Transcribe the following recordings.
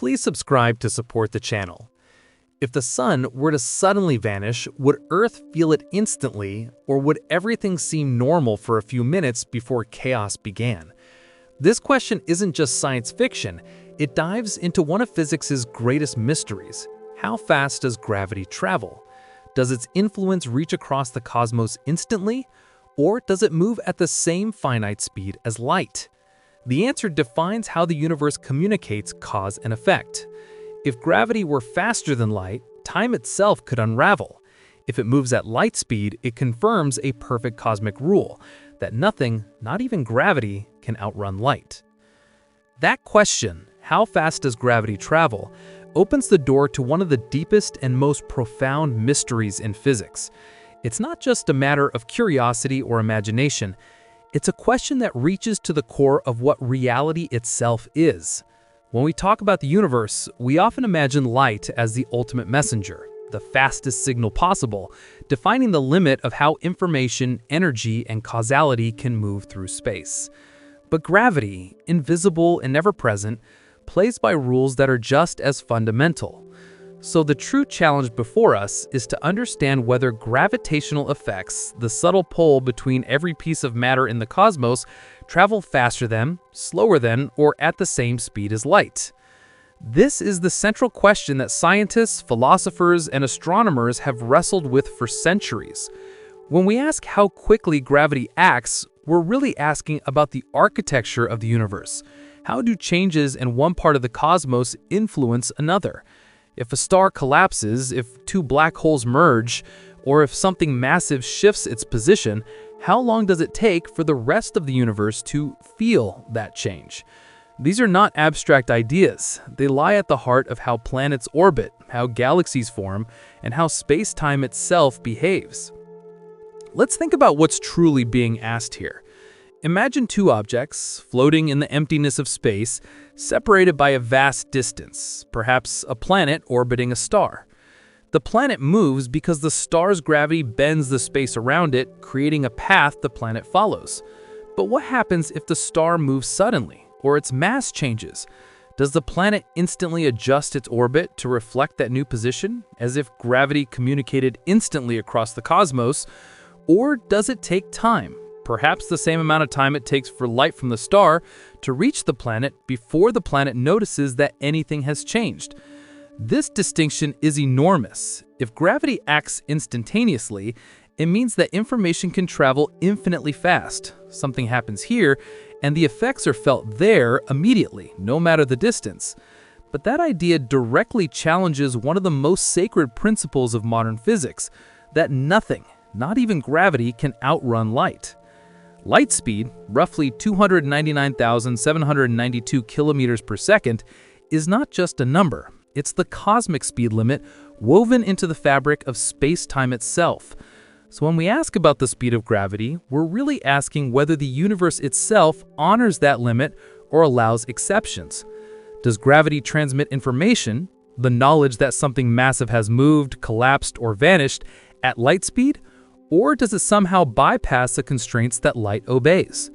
Please subscribe to support the channel. If the sun were to suddenly vanish, would Earth feel it instantly, or would everything seem normal for a few minutes before chaos began? This question isn't just science fiction, it dives into one of physics' greatest mysteries. How fast does gravity travel? Does its influence reach across the cosmos instantly, or does it move at the same finite speed as light? The answer defines how the universe communicates cause and effect. If gravity were faster than light, time itself could unravel. If it moves at light speed, it confirms a perfect cosmic rule, that nothing, not even gravity, can outrun light. That question, how fast does gravity travel, opens the door to one of the deepest and most profound mysteries in physics. It's not just a matter of curiosity or imagination. It's a question that reaches to the core of what reality itself is. When we talk about the universe, we often imagine light as the ultimate messenger, the fastest signal possible, defining the limit of how information, energy, and causality can move through space. But gravity, invisible and never present, plays by rules that are just as fundamental. So the true challenge before us is to understand whether gravitational effects, the subtle pull between every piece of matter in the cosmos, travel faster than, slower than, or at the same speed as light. This is the central question that scientists, philosophers, and astronomers have wrestled with for centuries. When we ask how quickly gravity acts, we're really asking about the architecture of the universe. How do changes in one part of the cosmos influence another? If a star collapses, if two black holes merge, or if something massive shifts its position, how long does it take for the rest of the universe to feel that change? These are not abstract ideas. They lie at the heart of how planets orbit, how galaxies form, and how space-time itself behaves. Let's think about what's truly being asked here. Imagine two objects floating in the emptiness of space, separated by a vast distance, perhaps a planet orbiting a star. The planet moves because the star's gravity bends the space around it, creating a path the planet follows. But what happens if the star moves suddenly, or its mass changes? Does the planet instantly adjust its orbit to reflect that new position, as if gravity communicated instantly across the cosmos? Or does it take time? Perhaps the same amount of time it takes for light from the star to reach the planet before the planet notices that anything has changed. This distinction is enormous. If gravity acts instantaneously, it means that information can travel infinitely fast. Something happens here, and the effects are felt there immediately, no matter the distance. But that idea directly challenges one of the most sacred principles of modern physics, that nothing, not even gravity, can outrun light. Light speed, roughly 299,792 kilometers per second, is not just a number. It's the cosmic speed limit woven into the fabric of space-time itself. So when we ask about the speed of gravity, we're really asking whether the universe itself honors that limit or allows exceptions. Does gravity transmit information, the knowledge that something massive has moved, collapsed, or vanished, at light speed? Or does it somehow bypass the constraints that light obeys?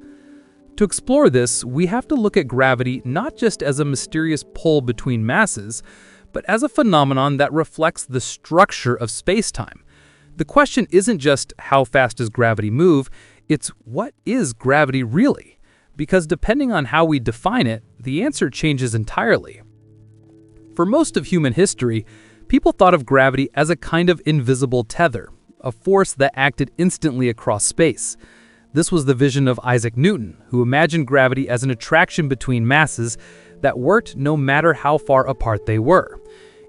To explore this, we have to look at gravity not just as a mysterious pull between masses, but as a phenomenon that reflects the structure of space-time. The question isn't just how fast does gravity move, it's what is gravity really? Because depending on how we define it, the answer changes entirely. For most of human history, people thought of gravity as a kind of invisible tether, a force that acted instantly across space. This was the vision of Isaac Newton, who imagined gravity as an attraction between masses that worked no matter how far apart they were.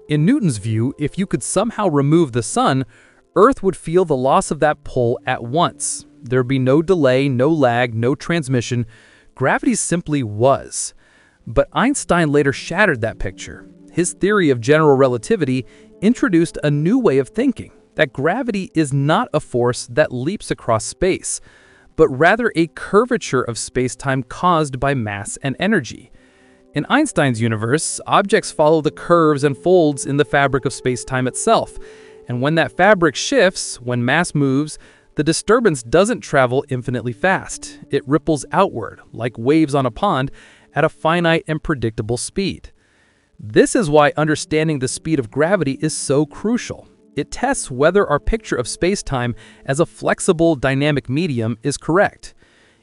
In Newton's view, if you could somehow remove the sun, Earth would feel the loss of that pull at once. There'd be no delay, no lag, no transmission. Gravity simply was. But Einstein later shattered that picture. His theory of general relativity introduced a new way of thinking, that gravity is not a force that leaps across space, but rather a curvature of space-time caused by mass and energy. In Einstein's universe, objects follow the curves and folds in the fabric of space-time itself, and when that fabric shifts, when mass moves, the disturbance doesn't travel infinitely fast. It ripples outward, like waves on a pond, at a finite and predictable speed. This is why understanding the speed of gravity is so crucial. It tests whether our picture of space-time as a flexible, dynamic medium is correct.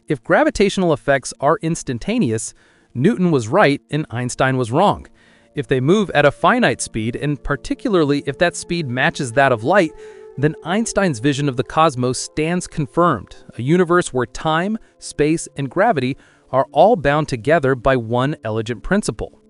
If gravitational effects are instantaneous, Newton was right and Einstein was wrong. If they move at a finite speed, and particularly if that speed matches that of light, then Einstein's vision of the cosmos stands confirmed, a universe where time, space, and gravity are all bound together by one elegant principle.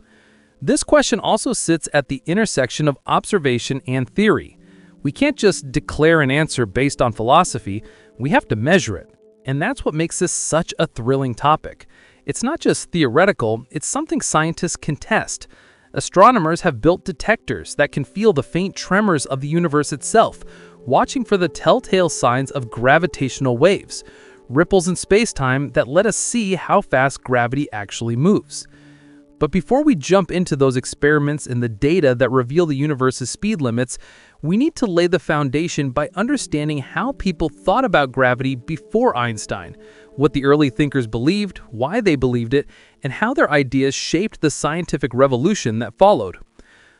This question also sits at the intersection of observation and theory. We can't just declare an answer based on philosophy, we have to measure it. And that's what makes this such a thrilling topic. It's not just theoretical, it's something scientists can test. Astronomers have built detectors that can feel the faint tremors of the universe itself, watching for the telltale signs of gravitational waves, ripples in space-time that let us see how fast gravity actually moves. But before we jump into those experiments and the data that reveal the universe's speed limits, we need to lay the foundation by understanding how people thought about gravity before Einstein, what the early thinkers believed, why they believed it, and how their ideas shaped the scientific revolution that followed.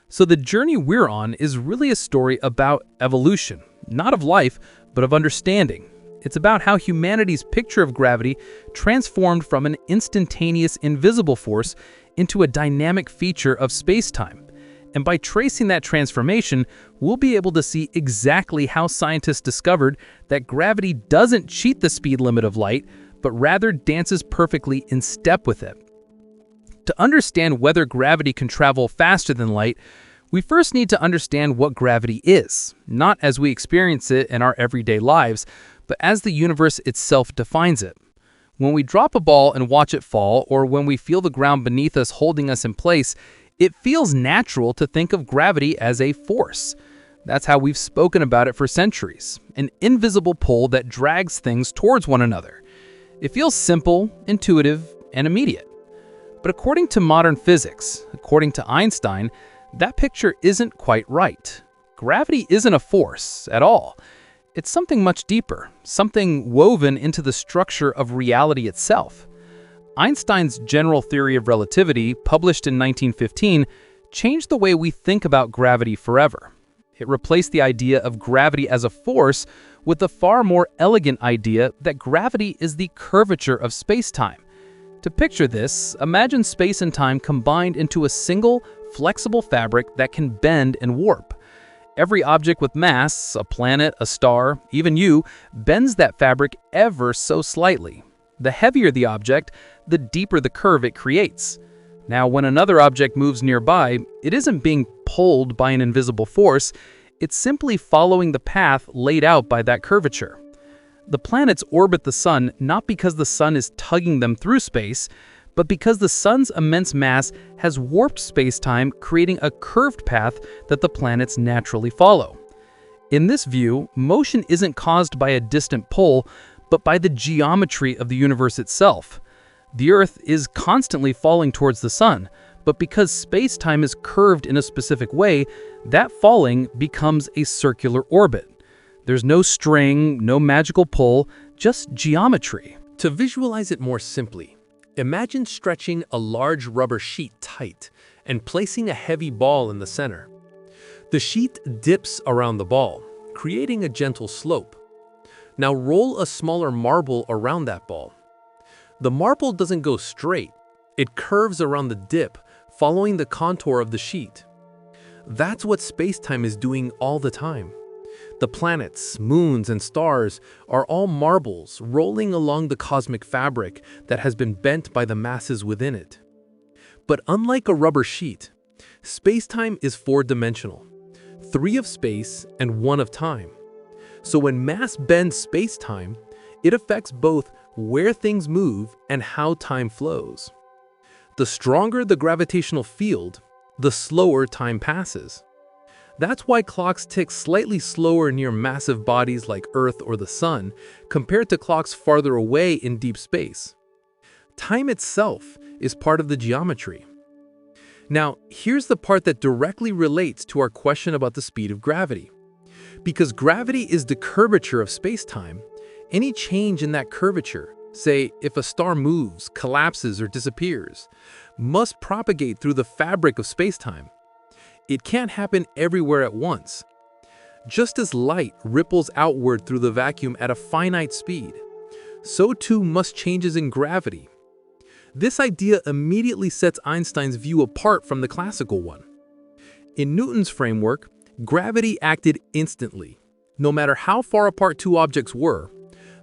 So the journey we're on is really a story about evolution, not of life, but of understanding. It's about how humanity's picture of gravity transformed from an instantaneous, invisible force into a dynamic feature of space-time. And by tracing that transformation, we'll be able to see exactly how scientists discovered that gravity doesn't cheat the speed limit of light, but rather dances perfectly in step with it. To understand whether gravity can travel faster than light, we first need to understand what gravity is, not as we experience it in our everyday lives, but as the universe itself defines it. When we drop a ball and watch it fall, or when we feel the ground beneath us holding us in place, it feels natural to think of gravity as a force. That's how we've spoken about it for centuries, an invisible pull that drags things towards one another. It feels simple, intuitive, and immediate. But according to modern physics, according to Einstein, that picture isn't quite right. Gravity isn't a force at all. It's something much deeper, something woven into the structure of reality itself. Einstein's general theory of relativity, published in 1915, changed the way we think about gravity forever. It replaced the idea of gravity as a force with the far more elegant idea that gravity is the curvature of space-time. To picture this, imagine space and time combined into a single, flexible fabric that can bend and warp. Every object with mass, a planet, a star, even you, bends that fabric ever so slightly. The heavier the object, the deeper the curve it creates. Now, when another object moves nearby, it isn't being pulled by an invisible force, it's simply following the path laid out by that curvature. The planets orbit the sun not because the sun is tugging them through space, but because the sun's immense mass has warped space-time, creating a curved path that the planets naturally follow. In this view, motion isn't caused by a distant pull, but by the geometry of the universe itself. The Earth is constantly falling towards the sun, but because space-time is curved in a specific way, that falling becomes a circular orbit. There's no string, no magical pull, just geometry. To visualize it more simply, imagine stretching a large rubber sheet tight and placing a heavy ball in the center. The sheet dips around the ball, creating a gentle slope. Now roll a smaller marble around that ball. The marble doesn't go straight. It curves around the dip, following the contour of the sheet. That's what space-time is doing all the time. The planets, moons, and stars are all marbles rolling along the cosmic fabric that has been bent by the masses within it. But unlike a rubber sheet, space-time is four-dimensional, 3 of space and 1 of time. So when mass bends space-time, it affects both where things move and how time flows. The stronger the gravitational field, the slower time passes. That's why clocks tick slightly slower near massive bodies like Earth or the Sun, compared to clocks farther away in deep space. Time itself is part of the geometry. Now, here's the part that directly relates to our question about the speed of gravity. Because gravity is the curvature of space-time, any change in that curvature, say if a star moves, collapses, or disappears, must propagate through the fabric of spacetime. It can't happen everywhere at once. Just as light ripples outward through the vacuum at a finite speed, so too must changes in gravity. This idea immediately sets Einstein's view apart from the classical one. In Newton's framework, gravity acted instantly. No matter how far apart two objects were,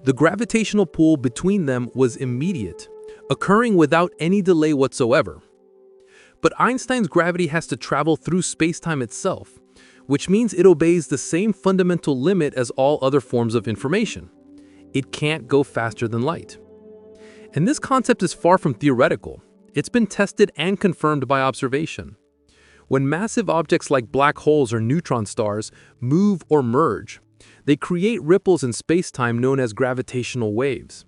the gravitational pull between them was immediate, occurring without any delay whatsoever. But Einstein's gravity has to travel through spacetime itself, which means it obeys the same fundamental limit as all other forms of information. It can't go faster than light. And this concept is far from theoretical. It's been tested and confirmed by observation. When massive objects like black holes or neutron stars move or merge, they create ripples in spacetime known as gravitational waves.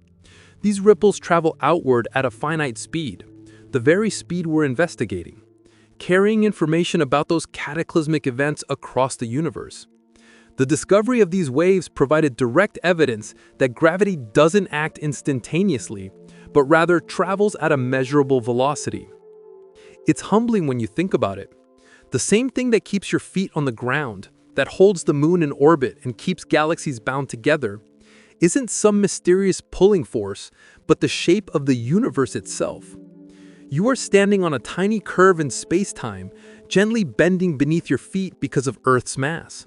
These ripples travel outward at a finite speed, the very speed we're investigating, carrying information about those cataclysmic events across the universe. The discovery of these waves provided direct evidence that gravity doesn't act instantaneously, but rather travels at a measurable velocity. It's humbling when you think about it. The same thing that keeps your feet on the ground, that holds the moon in orbit and keeps galaxies bound together, isn't some mysterious pulling force, but the shape of the universe itself. You are standing on a tiny curve in space-time, gently bending beneath your feet because of Earth's mass.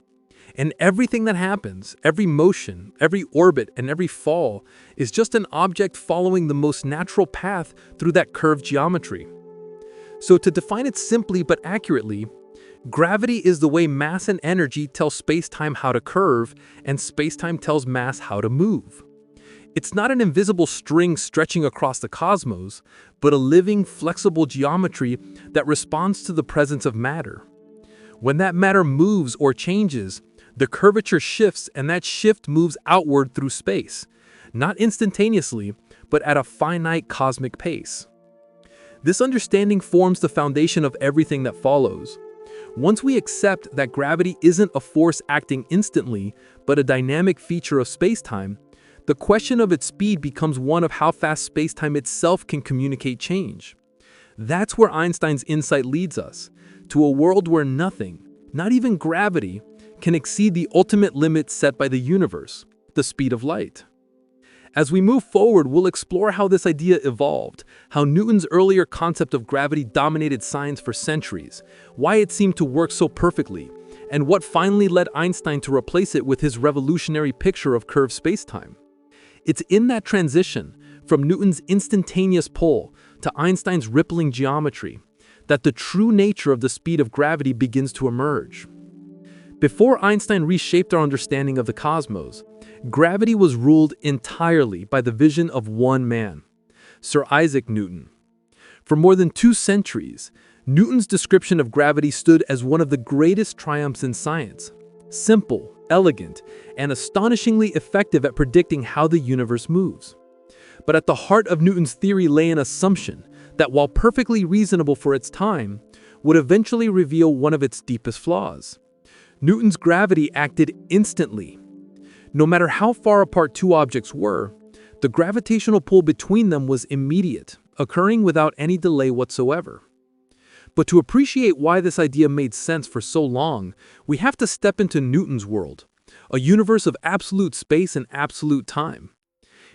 And everything that happens, every motion, every orbit, and every fall is just an object following the most natural path through that curved geometry. So to define it simply but accurately, gravity is the way mass and energy tell space-time how to curve, and space-time tells mass how to move. It's not an invisible string stretching across the cosmos, but a living, flexible geometry that responds to the presence of matter. When that matter moves or changes, the curvature shifts, and that shift moves outward through space, not instantaneously, but at a finite cosmic pace. This understanding forms the foundation of everything that follows. Once we accept that gravity isn't a force acting instantly, but a dynamic feature of spacetime, the question of its speed becomes one of how fast spacetime itself can communicate change. That's where Einstein's insight leads us, to a world where nothing, not even gravity, can exceed the ultimate limit set by the universe, the speed of light. As we move forward, we'll explore how this idea evolved, how Newton's earlier concept of gravity dominated science for centuries, why it seemed to work so perfectly, and what finally led Einstein to replace it with his revolutionary picture of curved spacetime. It's in that transition, from Newton's instantaneous pull to Einstein's rippling geometry, that the true nature of the speed of gravity begins to emerge. Before Einstein reshaped our understanding of the cosmos, gravity was ruled entirely by the vision of one man, Sir Isaac Newton. For more than 2 centuries, Newton's description of gravity stood as one of the greatest triumphs in science. Simple, elegant, and astonishingly effective at predicting how the universe moves. But at the heart of Newton's theory lay an assumption that, while perfectly reasonable for its time, would eventually reveal one of its deepest flaws. Newton's gravity acted instantly. No matter how far apart two objects were, the gravitational pull between them was immediate, occurring without any delay whatsoever. But to appreciate why this idea made sense for so long, we have to step into Newton's world, a universe of absolute space and absolute time.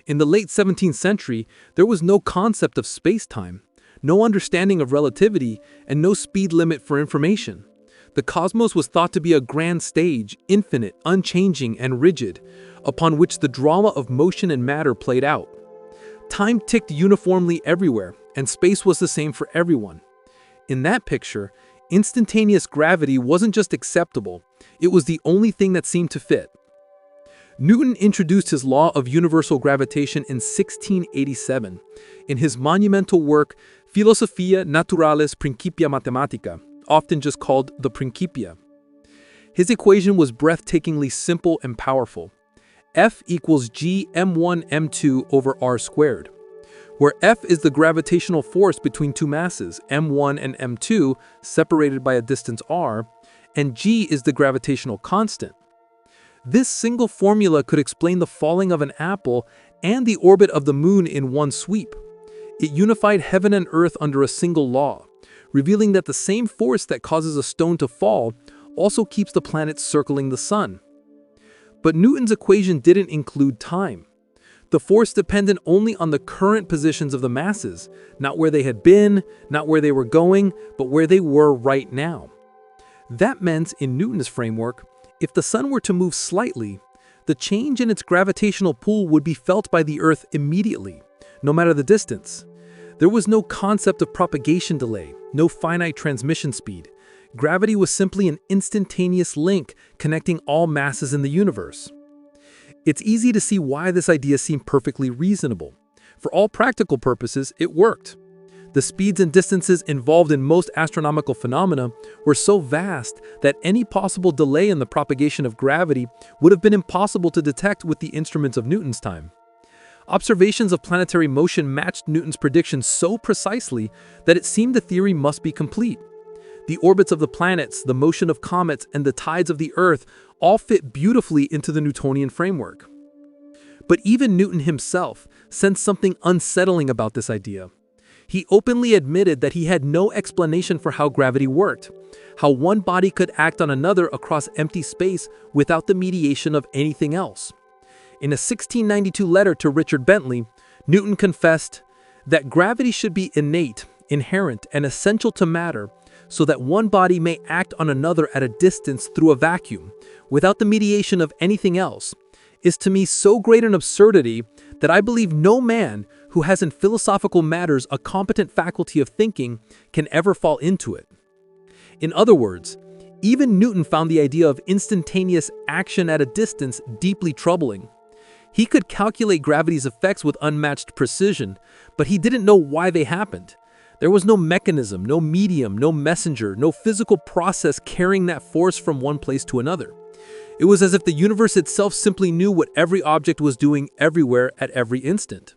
In the late 17th century, there was no concept of space-time, no understanding of relativity, and no speed limit for information. The cosmos was thought to be a grand stage, infinite, unchanging, and rigid, upon which the drama of motion and matter played out. Time ticked uniformly everywhere, and space was the same for everyone. In that picture, instantaneous gravity wasn't just acceptable, it was the only thing that seemed to fit. Newton introduced his law of universal gravitation in 1687, in his monumental work Philosophia Naturalis Principia Mathematica, often just called the Principia. His equation was breathtakingly simple and powerful. F equals g m1 m2 over r squared, where F is the gravitational force between two masses, m1 and m2, separated by a distance r, and g is the gravitational constant. This single formula could explain the falling of an apple and the orbit of the moon in one sweep. It unified heaven and earth under a single law, revealing that the same force that causes a stone to fall also keeps the planets circling the sun. But Newton's equation didn't include time. The force depended only on the current positions of the masses, not where they had been, not where they were going, but where they were right now. That meant, in Newton's framework, if the sun were to move slightly, the change in its gravitational pull would be felt by the Earth immediately, no matter the distance. There was no concept of propagation delay, no finite transmission speed. Gravity was simply an instantaneous link connecting all masses in the universe. It's easy to see why this idea seemed perfectly reasonable. For all practical purposes, it worked. The speeds and distances involved in most astronomical phenomena were so vast that any possible delay in the propagation of gravity would have been impossible to detect with the instruments of Newton's time. Observations of planetary motion matched Newton's predictions so precisely that it seemed the theory must be complete. The orbits of the planets, the motion of comets, and the tides of the Earth all fit beautifully into the Newtonian framework. But even Newton himself sensed something unsettling about this idea. He openly admitted that he had no explanation for how gravity worked, how one body could act on another across empty space without the mediation of anything else. In a 1692 letter to Richard Bentley, Newton confessed that gravity should be innate, inherent, and essential to matter, so that one body may act on another at a distance through a vacuum, without the mediation of anything else, is to me so great an absurdity that I believe no man who has in philosophical matters a competent faculty of thinking can ever fall into it. In other words, even Newton found the idea of instantaneous action at a distance deeply troubling. He could calculate gravity's effects with unmatched precision, but he didn't know why they happened. There was no mechanism, no medium, no messenger, no physical process carrying that force from one place to another. It was as if the universe itself simply knew what every object was doing everywhere at every instant.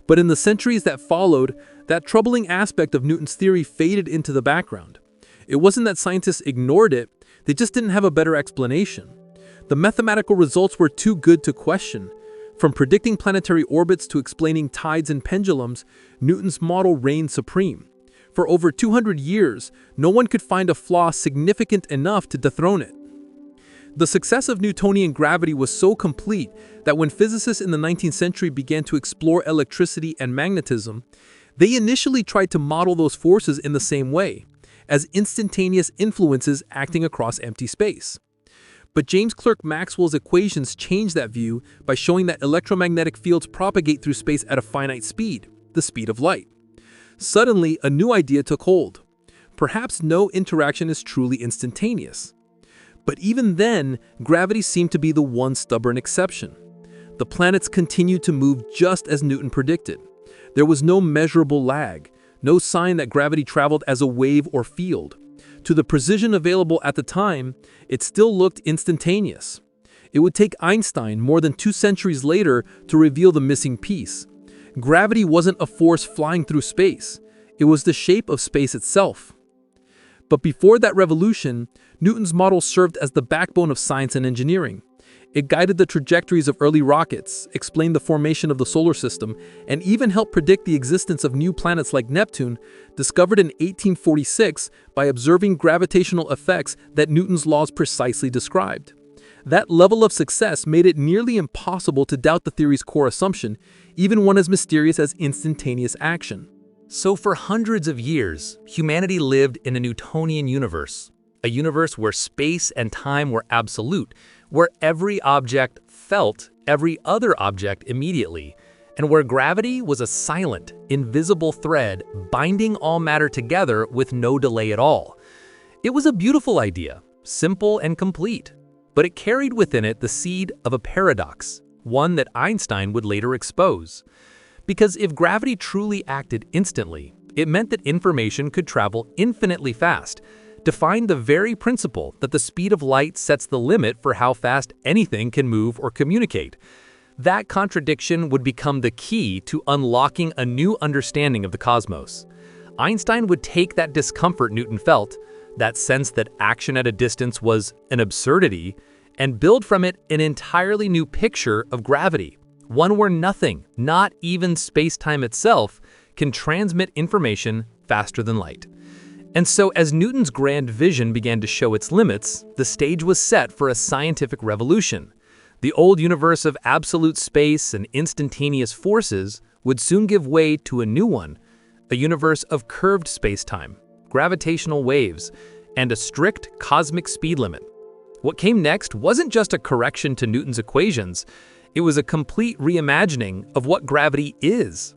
But in the centuries that followed, that troubling aspect of Newton's theory faded into the background. It wasn't that scientists ignored it, they just didn't have a better explanation. The mathematical results were too good to question. From predicting planetary orbits to explaining tides and pendulums, Newton's model reigned supreme. For over 200 years, no one could find a flaw significant enough to dethrone it. The success of Newtonian gravity was so complete that when physicists in the 19th century began to explore electricity and magnetism, they initially tried to model those forces in the same way, as instantaneous influences acting across empty space. But James Clerk Maxwell's equations changed that view by showing that electromagnetic fields propagate through space at a finite speed, the speed of light. Suddenly, a new idea took hold. Perhaps no interaction is truly instantaneous. But even then, gravity seemed to be the one stubborn exception. The planets continued to move just as Newton predicted. There was no measurable lag, no sign that gravity traveled as a wave or field. To the precision available at the time, it still looked instantaneous. It would take Einstein more than 2 centuries later to reveal the missing piece. Gravity wasn't a force flying through space. It was the shape of space itself. But before that revolution, Newton's model served as the backbone of science and engineering. It guided the trajectories of early rockets, explained the formation of the solar system, and even helped predict the existence of new planets like Neptune, discovered in 1846 by observing gravitational effects that Newton's laws precisely described. That level of success made it nearly impossible to doubt the theory's core assumption, even one as mysterious as instantaneous action. So for hundreds of years, humanity lived in a Newtonian universe, a universe where space and time were absolute, where every object felt every other object immediately, and where gravity was a silent, invisible thread binding all matter together with no delay at all. It was a beautiful idea, simple and complete, but it carried within it the seed of a paradox, one that Einstein would later expose. Because if gravity truly acted instantly, it meant that information could travel infinitely fast, defying the very principle that the speed of light sets the limit for how fast anything can move or communicate. That contradiction would become the key to unlocking a new understanding of the cosmos. Einstein would take that discomfort Newton felt, that sense that action at a distance was an absurdity, and build from it an entirely new picture of gravity, one where nothing, not even space-time itself, can transmit information faster than light. And so as Newton's grand vision began to show its limits, the stage was set for a scientific revolution. The old universe of absolute space and instantaneous forces would soon give way to a new one, a universe of curved space-time, gravitational waves, and a strict cosmic speed limit. What came next wasn't just a correction to Newton's equations, it was a complete reimagining of what gravity is.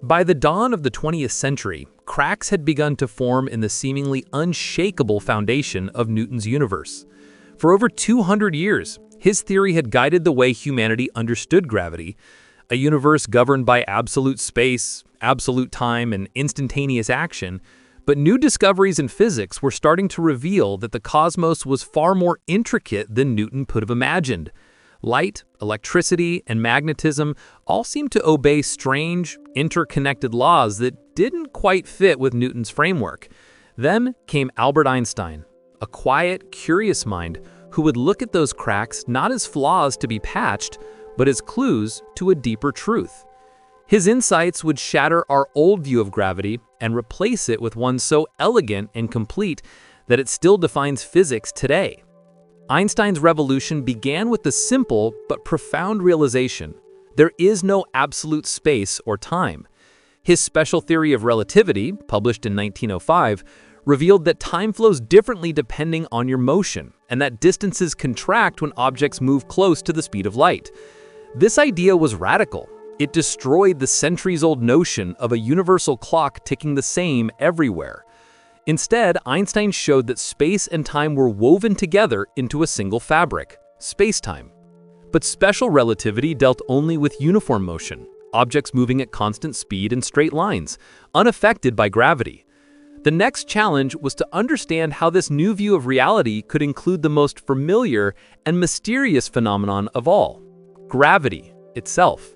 By the dawn of the 20th century, cracks had begun to form in the seemingly unshakable foundation of Newton's universe. For over 200 years, his theory had guided the way humanity understood gravity, a universe governed by absolute space, absolute time, and instantaneous action. But new discoveries in physics were starting to reveal that the cosmos was far more intricate than Newton could have imagined. Light, electricity, and magnetism all seemed to obey strange, interconnected laws that didn't quite fit with Newton's framework. Then came Albert Einstein, a quiet, curious mind who would look at those cracks not as flaws to be patched, but as clues to a deeper truth. His insights would shatter our old view of gravity and replace it with one so elegant and complete that it still defines physics today. Einstein's revolution began with the simple but profound realization: there is no absolute space or time. His special theory of relativity, published in 1905, revealed that time flows differently depending on your motion, and that distances contract when objects move close to the speed of light. This idea was radical. It destroyed the centuries-old notion of a universal clock ticking the same everywhere. Instead, Einstein showed that space and time were woven together into a single fabric, space-time. But special relativity dealt only with uniform motion, objects moving at constant speed in straight lines, unaffected by gravity. The next challenge was to understand how this new view of reality could include the most familiar and mysterious phenomenon of all: gravity itself.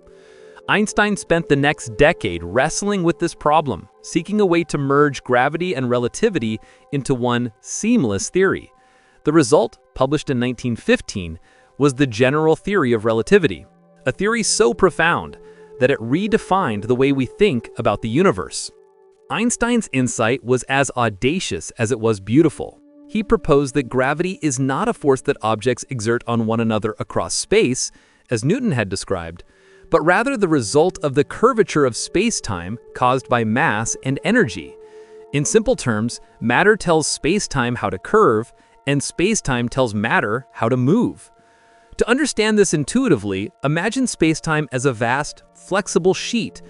Einstein spent the next decade wrestling with this problem, seeking a way to merge gravity and relativity into one seamless theory. The result, published in 1915, was the general theory of relativity, a theory so profound that it redefined the way we think about the universe. Einstein's insight was as audacious as it was beautiful. He proposed that gravity is not a force that objects exert on one another across space, as Newton had described, but rather the result of the curvature of space-time caused by mass and energy. In simple terms, matter tells space-time how to curve, and space-time tells matter how to move. To understand this intuitively, imagine space-time as a vast, flexible sheet.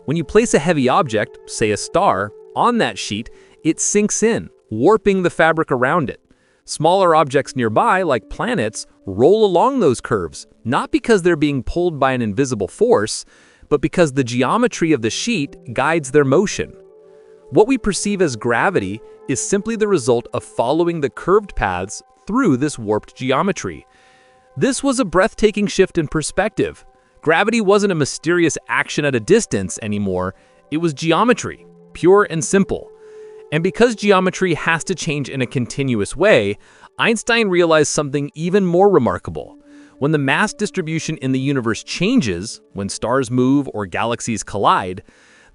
When you place a heavy object, say a star, on that sheet, it sinks in, warping the fabric around it. Smaller objects nearby, like planets, roll along those curves, not because they're being pulled by an invisible force, but because the geometry of the sheet guides their motion. What we perceive as gravity is simply the result of following the curved paths through this warped geometry. This was a breathtaking shift in perspective. Gravity wasn't a mysterious action at a distance anymore, it was geometry, pure and simple. And because geometry has to change in a continuous way, Einstein realized something even more remarkable. When the mass distribution in the universe changes, when stars move or galaxies collide,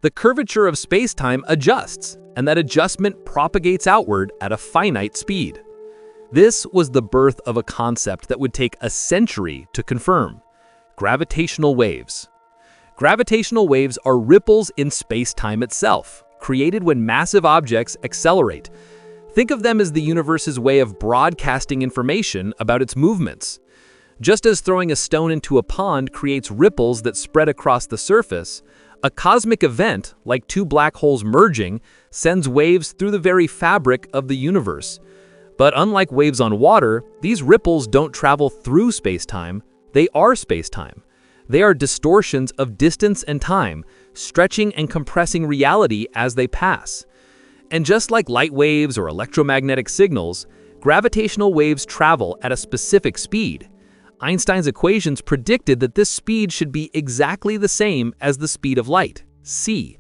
the curvature of space-time adjusts, and that adjustment propagates outward at a finite speed. This was the birth of a concept that would take a century to confirm: gravitational waves. Gravitational waves are ripples in space-time itself, created when massive objects accelerate. Think of them as the universe's way of broadcasting information about its movements. Just as throwing a stone into a pond creates ripples that spread across the surface, a cosmic event, like two black holes merging, sends waves through the very fabric of the universe. But unlike waves on water, these ripples don't travel through space-time, they are space-time. They are distortions of distance and time, stretching and compressing reality as they pass. And just like light waves or electromagnetic signals, gravitational waves travel at a specific speed. Einstein's equations predicted that this speed should be exactly the same as the speed of light, c.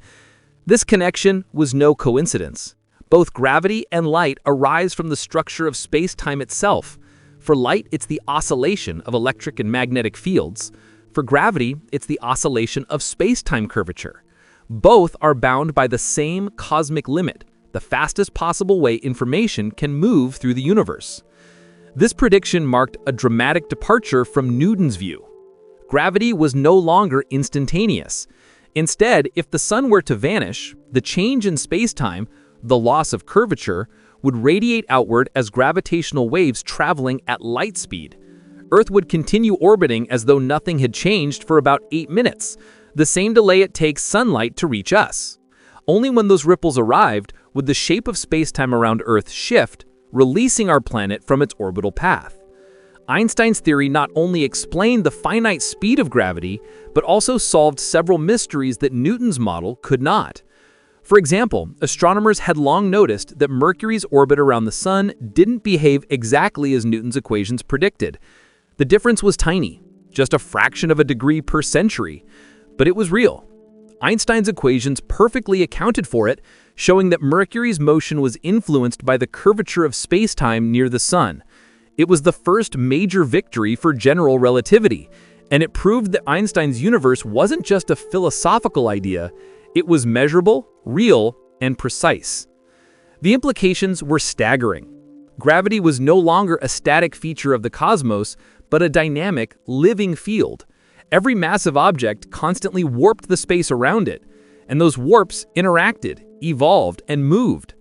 This connection was no coincidence. Both gravity and light arise from the structure of space-time itself. For light, it's the oscillation of electric and magnetic fields. For gravity, it's the oscillation of spacetime curvature. Both are bound by the same cosmic limit, the fastest possible way information can move through the universe. This prediction marked a dramatic departure from Newton's view. Gravity was no longer instantaneous. Instead, if the sun were to vanish, the change in spacetime, the loss of curvature, would radiate outward as gravitational waves traveling at light speed. Earth would continue orbiting as though nothing had changed for about 8 minutes, the same delay it takes sunlight to reach us. Only when those ripples arrived would the shape of spacetime around Earth shift, releasing our planet from its orbital path. Einstein's theory not only explained the finite speed of gravity, but also solved several mysteries that Newton's model could not. For example, astronomers had long noticed that Mercury's orbit around the Sun didn't behave exactly as Newton's equations predicted. The difference was tiny, just a fraction of a degree per century, but it was real. Einstein's equations perfectly accounted for it, showing that Mercury's motion was influenced by the curvature of spacetime near the Sun. It was the first major victory for general relativity, and it proved that Einstein's universe wasn't just a philosophical idea, it was measurable, real, and precise. The implications were staggering. Gravity was no longer a static feature of the cosmos, but a dynamic, living field. Every massive object constantly warped the space around it, and those warps interacted, evolved, and moved.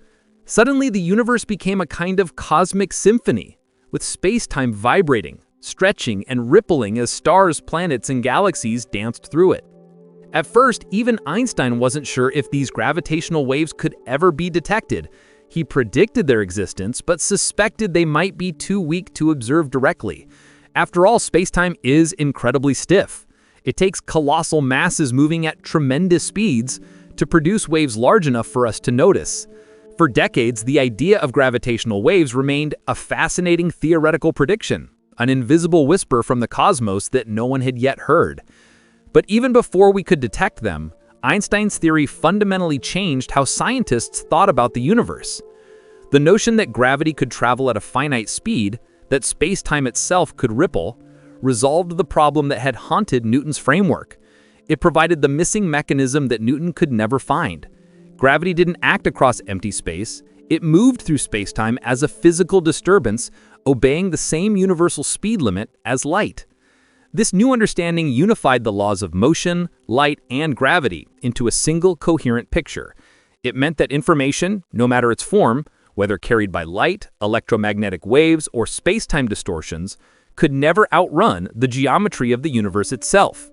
Suddenly, the universe became a kind of cosmic symphony, with space-time vibrating, stretching, and rippling as stars, planets, and galaxies danced through it. At first, even Einstein wasn't sure if these gravitational waves could ever be detected. He predicted their existence, but suspected they might be too weak to observe directly. After all, spacetime is incredibly stiff. It takes colossal masses moving at tremendous speeds to produce waves large enough for us to notice. For decades, the idea of gravitational waves remained a fascinating theoretical prediction, an invisible whisper from the cosmos that no one had yet heard. But even before we could detect them, Einstein's theory fundamentally changed how scientists thought about the universe. The notion that gravity could travel at a finite speed, that space-time itself could ripple, resolved the problem that had haunted Newton's framework. It provided the missing mechanism that Newton could never find. Gravity didn't act across empty space, it moved through space-time as a physical disturbance, obeying the same universal speed limit as light. This new understanding unified the laws of motion, light, and gravity into a single coherent picture. It meant that information, no matter its form, whether carried by light, electromagnetic waves, or space-time distortions, could never outrun the geometry of the universe itself.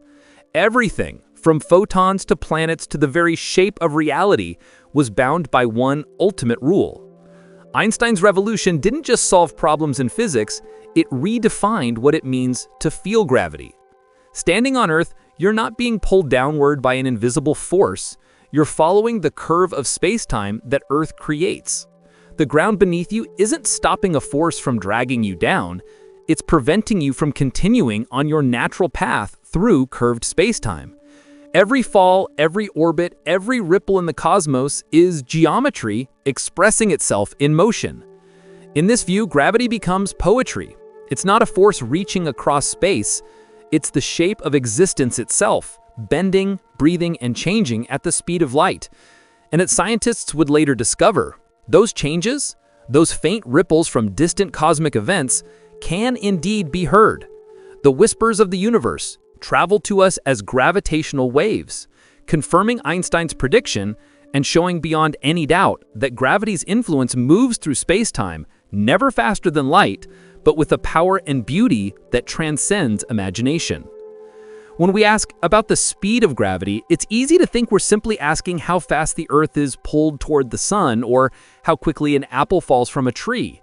Everything, from photons to planets to the very shape of reality, was bound by one ultimate rule. Einstein's revolution didn't just solve problems in physics, it redefined what it means to feel gravity. Standing on Earth, you're not being pulled downward by an invisible force, you're following the curve of space-time that Earth creates. The ground beneath you isn't stopping a force from dragging you down, it's preventing you from continuing on your natural path through curved spacetime. Every fall, every orbit, every ripple in the cosmos is geometry expressing itself in motion. In this view, gravity becomes poetry. It's not a force reaching across space, it's the shape of existence itself, bending, breathing, and changing at the speed of light. And as scientists would later discover, those changes, those faint ripples from distant cosmic events, can indeed be heard. The whispers of the universe travel to us as gravitational waves, confirming Einstein's prediction and showing beyond any doubt that gravity's influence moves through spacetime, never faster than light, but with a power and beauty that transcends imagination. When we ask about the speed of gravity, it's easy to think we're simply asking how fast the Earth is pulled toward the sun or how quickly an apple falls from a tree.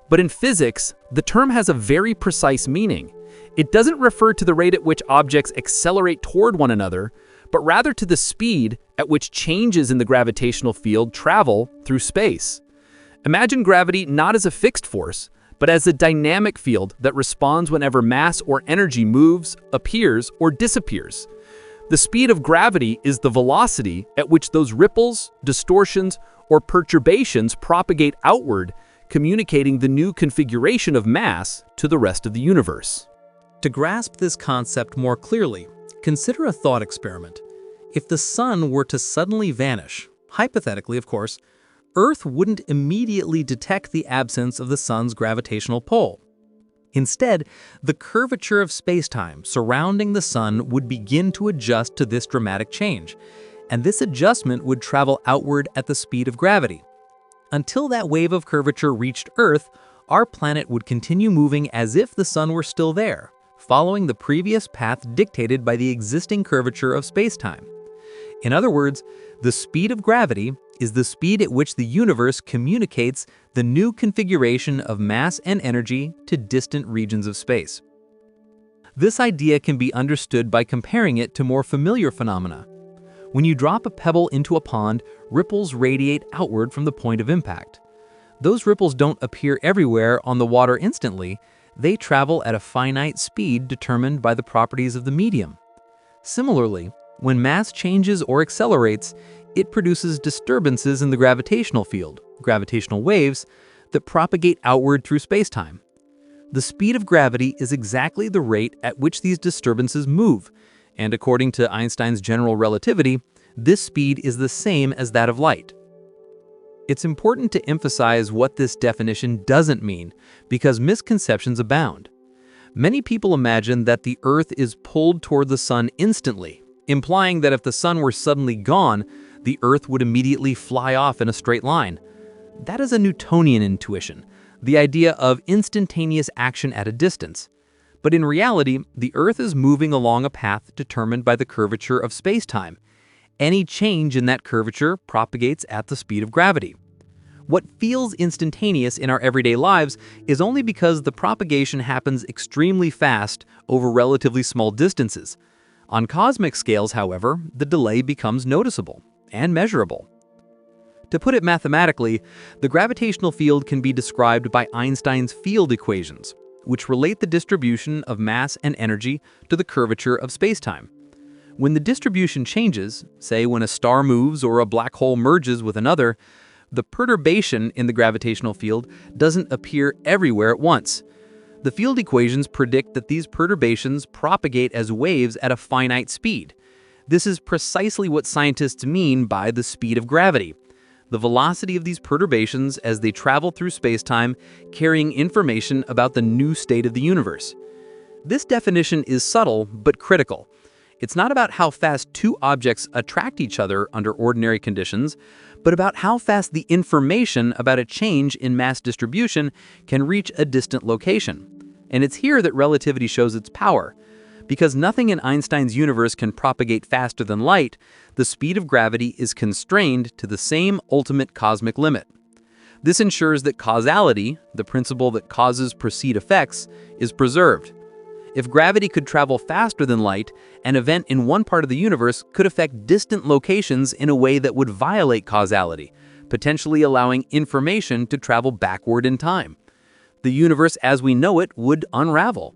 But in physics, the term has a very precise meaning. It doesn't refer to the rate at which objects accelerate toward one another, but rather to the speed at which changes in the gravitational field travel through space. Imagine gravity not as a fixed force, but as a dynamic field that responds whenever mass or energy moves, appears, or disappears. The speed of gravity is the velocity at which those ripples, distortions, or perturbations propagate outward, communicating the new configuration of mass to the rest of the universe. To grasp this concept more clearly, consider a thought experiment. If the sun were to suddenly vanish, hypothetically of course, Earth wouldn't immediately detect the absence of the sun's gravitational pull. Instead, the curvature of spacetime surrounding the sun would begin to adjust to this dramatic change, and this adjustment would travel outward at the speed of gravity. Until that wave of curvature reached Earth, our planet would continue moving as if the sun were still there, following the previous path dictated by the existing curvature of spacetime. In other words, the speed of gravity is the speed at which the universe communicates the new configuration of mass and energy to distant regions of space. This idea can be understood by comparing it to more familiar phenomena. When you drop a pebble into a pond, ripples radiate outward from the point of impact. Those ripples don't appear everywhere on the water instantly. They travel at a finite speed determined by the properties of the medium. Similarly, when mass changes or accelerates, it produces disturbances in the gravitational field, gravitational waves, that propagate outward through spacetime. The speed of gravity is exactly the rate at which these disturbances move, and according to Einstein's general relativity, this speed is the same as that of light. It's important to emphasize what this definition doesn't mean, because misconceptions abound. Many people imagine that the Earth is pulled toward the sun instantly, implying that if the sun were suddenly gone, the Earth would immediately fly off in a straight line. That is a Newtonian intuition, the idea of instantaneous action at a distance. But in reality, the Earth is moving along a path determined by the curvature of spacetime. Any change in that curvature propagates at the speed of gravity. What feels instantaneous in our everyday lives is only because the propagation happens extremely fast over relatively small distances. On cosmic scales, however, the delay becomes noticeable and measurable. To put it mathematically, the gravitational field can be described by Einstein's field equations, which relate the distribution of mass and energy to the curvature of spacetime. When the distribution changes, say when a star moves or a black hole merges with another, the perturbation in the gravitational field doesn't appear everywhere at once. The field equations predict that these perturbations propagate as waves at a finite speed. This is precisely what scientists mean by the speed of gravity, the velocity of these perturbations as they travel through spacetime, carrying information about the new state of the universe. This definition is subtle but critical. It's not about how fast two objects attract each other under ordinary conditions, but about how fast the information about a change in mass distribution can reach a distant location. And it's here that relativity shows its power. Because nothing in Einstein's universe can propagate faster than light, the speed of gravity is constrained to the same ultimate cosmic limit. This ensures that causality, the principle that causes precede effects, is preserved. If gravity could travel faster than light, an event in one part of the universe could affect distant locations in a way that would violate causality, potentially allowing information to travel backward in time. The universe as we know it would unravel.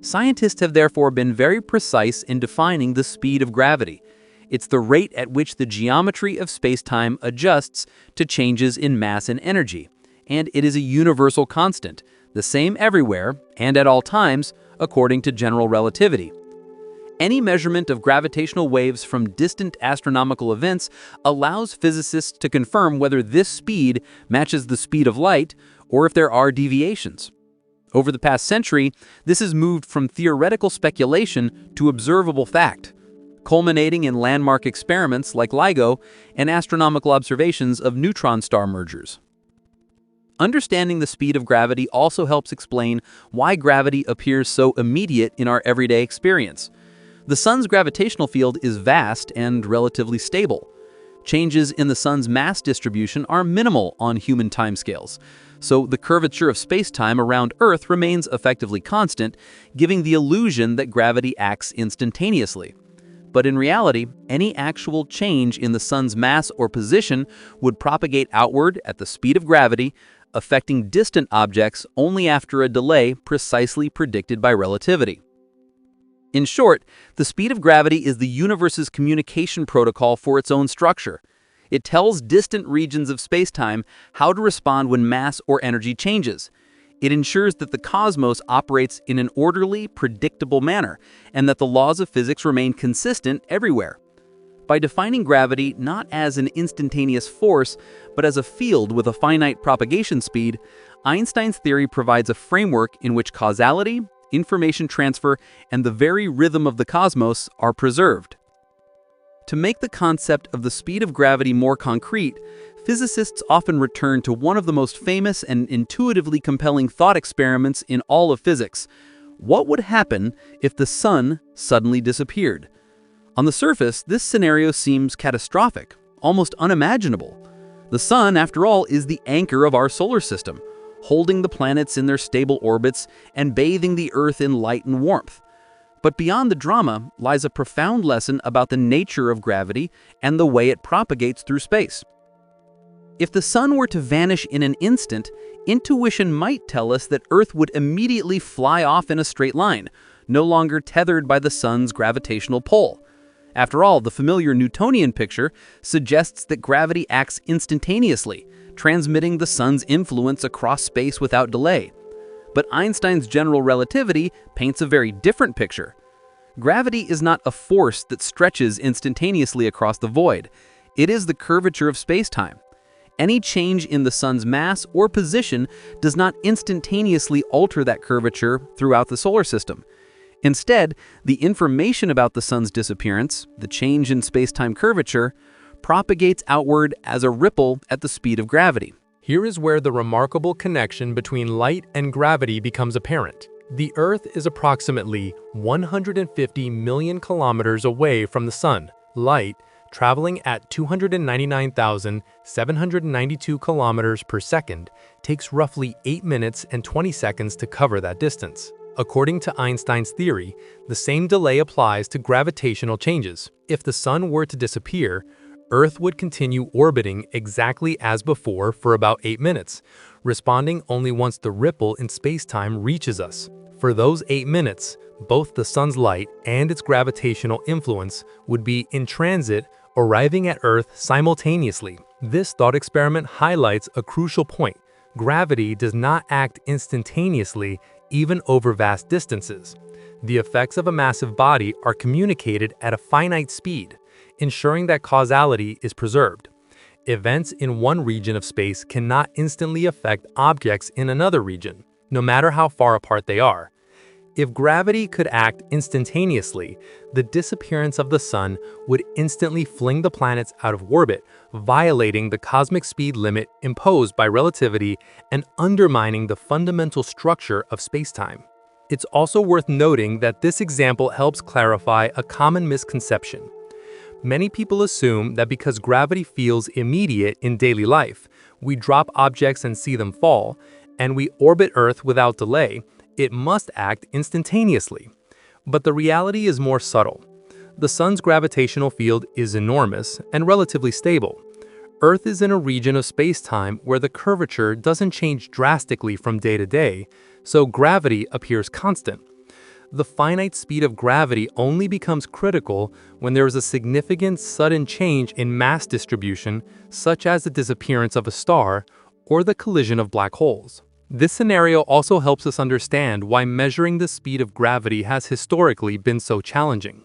Scientists have therefore been very precise in defining the speed of gravity. It's the rate at which the geometry of spacetime adjusts to changes in mass and energy, and it is a universal constant, the same everywhere and at all times, according to general relativity. Any measurement of gravitational waves from distant astronomical events allows physicists to confirm whether this speed matches the speed of light or if there are deviations. Over the past century, this has moved from theoretical speculation to observable fact, culminating in landmark experiments like LIGO and astronomical observations of neutron star mergers. Understanding the speed of gravity also helps explain why gravity appears so immediate in our everyday experience. The sun's gravitational field is vast and relatively stable. Changes in the sun's mass distribution are minimal on human timescales, so the curvature of spacetime around Earth remains effectively constant, giving the illusion that gravity acts instantaneously. But in reality, any actual change in the sun's mass or position would propagate outward at the speed of gravity, affecting distant objects only after a delay precisely predicted by relativity. In short, the speed of gravity is the universe's communication protocol for its own structure. It tells distant regions of spacetime how to respond when mass or energy changes. It ensures that the cosmos operates in an orderly, predictable manner, and that the laws of physics remain consistent everywhere. By defining gravity not as an instantaneous force, but as a field with a finite propagation speed, Einstein's theory provides a framework in which causality, information transfer, and the very rhythm of the cosmos are preserved. To make the concept of the speed of gravity more concrete, physicists often return to one of the most famous and intuitively compelling thought experiments in all of physics. What would happen if the sun suddenly disappeared? On the surface, this scenario seems catastrophic, almost unimaginable. The sun, after all, is the anchor of our solar system, holding the planets in their stable orbits and bathing the Earth in light and warmth. But beyond the drama lies a profound lesson about the nature of gravity and the way it propagates through space. If the sun were to vanish in an instant, intuition might tell us that Earth would immediately fly off in a straight line, no longer tethered by the sun's gravitational pull. After all, the familiar Newtonian picture suggests that gravity acts instantaneously, transmitting the sun's influence across space without delay. But Einstein's general relativity paints a very different picture. Gravity is not a force that stretches instantaneously across the void. It is the curvature of spacetime. Any change in the sun's mass or position does not instantaneously alter that curvature throughout the solar system. Instead, the information about the sun's disappearance, the change in spacetime curvature, propagates outward as a ripple at the speed of gravity. Here is where the remarkable connection between light and gravity becomes apparent. The Earth is approximately 150 million kilometers away from the sun. Light, traveling at 299,792 kilometers per second, takes roughly 8 minutes and 20 seconds to cover that distance. According to Einstein's theory, the same delay applies to gravitational changes. If the sun were to disappear, Earth would continue orbiting exactly as before for about 8 minutes, responding only once the ripple in space-time reaches us. For those 8 minutes, both the sun's light and its gravitational influence would be in transit, arriving at Earth simultaneously. This thought experiment highlights a crucial point. Gravity does not act instantaneously, even over vast distances. The effects of a massive body are communicated at a finite speed, ensuring that causality is preserved. Events in one region of space cannot instantly affect objects in another region, no matter how far apart they are. If gravity could act instantaneously, the disappearance of the sun would instantly fling the planets out of orbit, violating the cosmic speed limit imposed by relativity and undermining the fundamental structure of spacetime. It's also worth noting that this example helps clarify a common misconception. Many people assume that because gravity feels immediate in daily life, we drop objects and see them fall, and we orbit Earth without delay, it must act instantaneously. But the reality is more subtle. The sun's gravitational field is enormous and relatively stable. Earth is in a region of space-time where the curvature doesn't change drastically from day to day, so gravity appears constant. The finite speed of gravity only becomes critical when there is a significant sudden change in mass distribution, such as the disappearance of a star or the collision of black holes. This scenario also helps us understand why measuring the speed of gravity has historically been so challenging.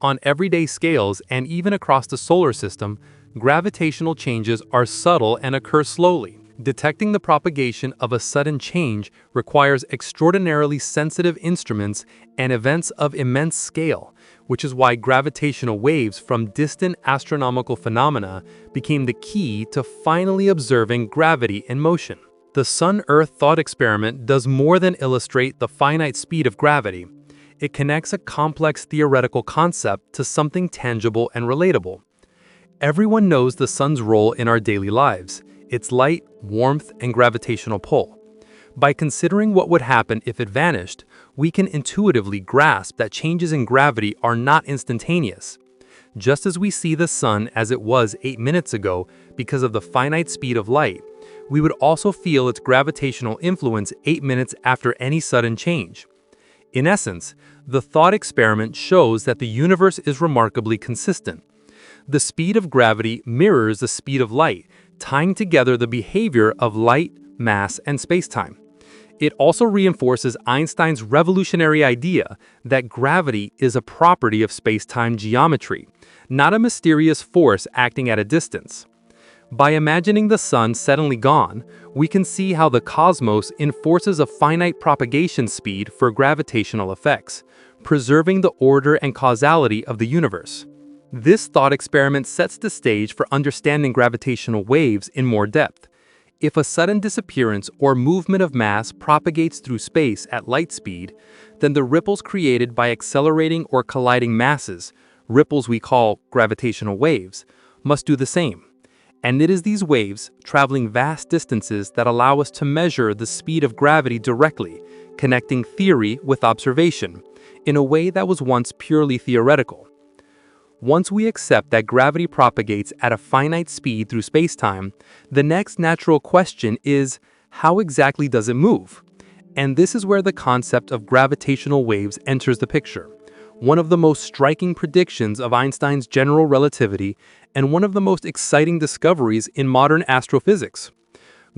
On everyday scales and even across the solar system, gravitational changes are subtle and occur slowly. Detecting the propagation of a sudden change requires extraordinarily sensitive instruments and events of immense scale, which is why gravitational waves from distant astronomical phenomena became the key to finally observing gravity in motion. The Sun-Earth thought experiment does more than illustrate the finite speed of gravity. It connects a complex theoretical concept to something tangible and relatable. Everyone knows the sun's role in our daily lives, its light, warmth, and gravitational pull. By considering what would happen if it vanished, we can intuitively grasp that changes in gravity are not instantaneous. Just as we see the sun as it was 8 minutes ago because of the finite speed of light, we would also feel its gravitational influence 8 minutes after any sudden change. In essence, the thought experiment shows that the universe is remarkably consistent. The speed of gravity mirrors the speed of light, tying together the behavior of light, mass, and spacetime. It also reinforces Einstein's revolutionary idea that gravity is a property of space-time geometry, not a mysterious force acting at a distance. By imagining the sun suddenly gone, we can see how the cosmos enforces a finite propagation speed for gravitational effects, preserving the order and causality of the universe. This thought experiment sets the stage for understanding gravitational waves in more depth. If a sudden disappearance or movement of mass propagates through space at light speed, then the ripples created by accelerating or colliding masses, ripples we call gravitational waves, must do the same. And it is these waves, traveling vast distances, that allow us to measure the speed of gravity directly, connecting theory with observation, in a way that was once purely theoretical. Once we accept that gravity propagates at a finite speed through spacetime, the next natural question is, how exactly does it move? And this is where the concept of gravitational waves enters the picture, one of the most striking predictions of Einstein's general relativity and one of the most exciting discoveries in modern astrophysics.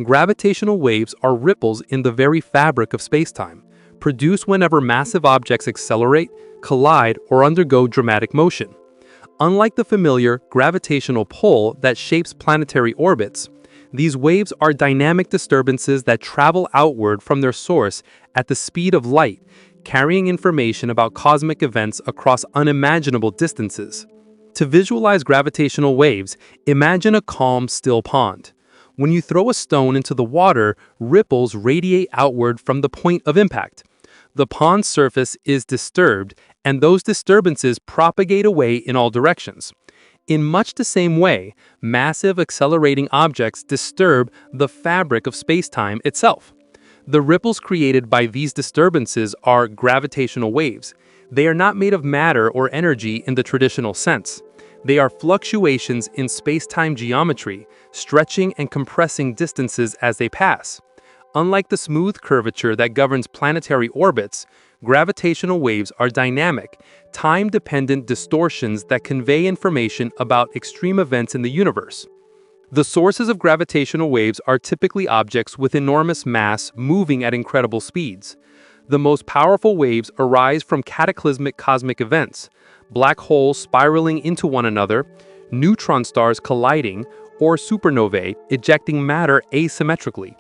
Gravitational waves are ripples in the very fabric of spacetime, produced whenever massive objects accelerate, collide, or undergo dramatic motion. Unlike the familiar gravitational pull that shapes planetary orbits, these waves are dynamic disturbances that travel outward from their source at the speed of light, carrying information about cosmic events across unimaginable distances. To visualize gravitational waves, imagine a calm, still pond. When you throw a stone into the water, ripples radiate outward from the point of impact. The pond's surface is disturbed, and those disturbances propagate away in all directions. In much the same way, massive accelerating objects disturb the fabric of spacetime itself. The ripples created by these disturbances are gravitational waves. They are not made of matter or energy in the traditional sense. They are fluctuations in spacetime geometry, stretching and compressing distances as they pass. Unlike the smooth curvature that governs planetary orbits, gravitational waves are dynamic, time-dependent distortions that convey information about extreme events in the universe. The sources of gravitational waves are typically objects with enormous mass moving at incredible speeds. The most powerful waves arise from cataclysmic cosmic events, black holes spiraling into one another, neutron stars colliding, or supernovae ejecting matter asymmetrically.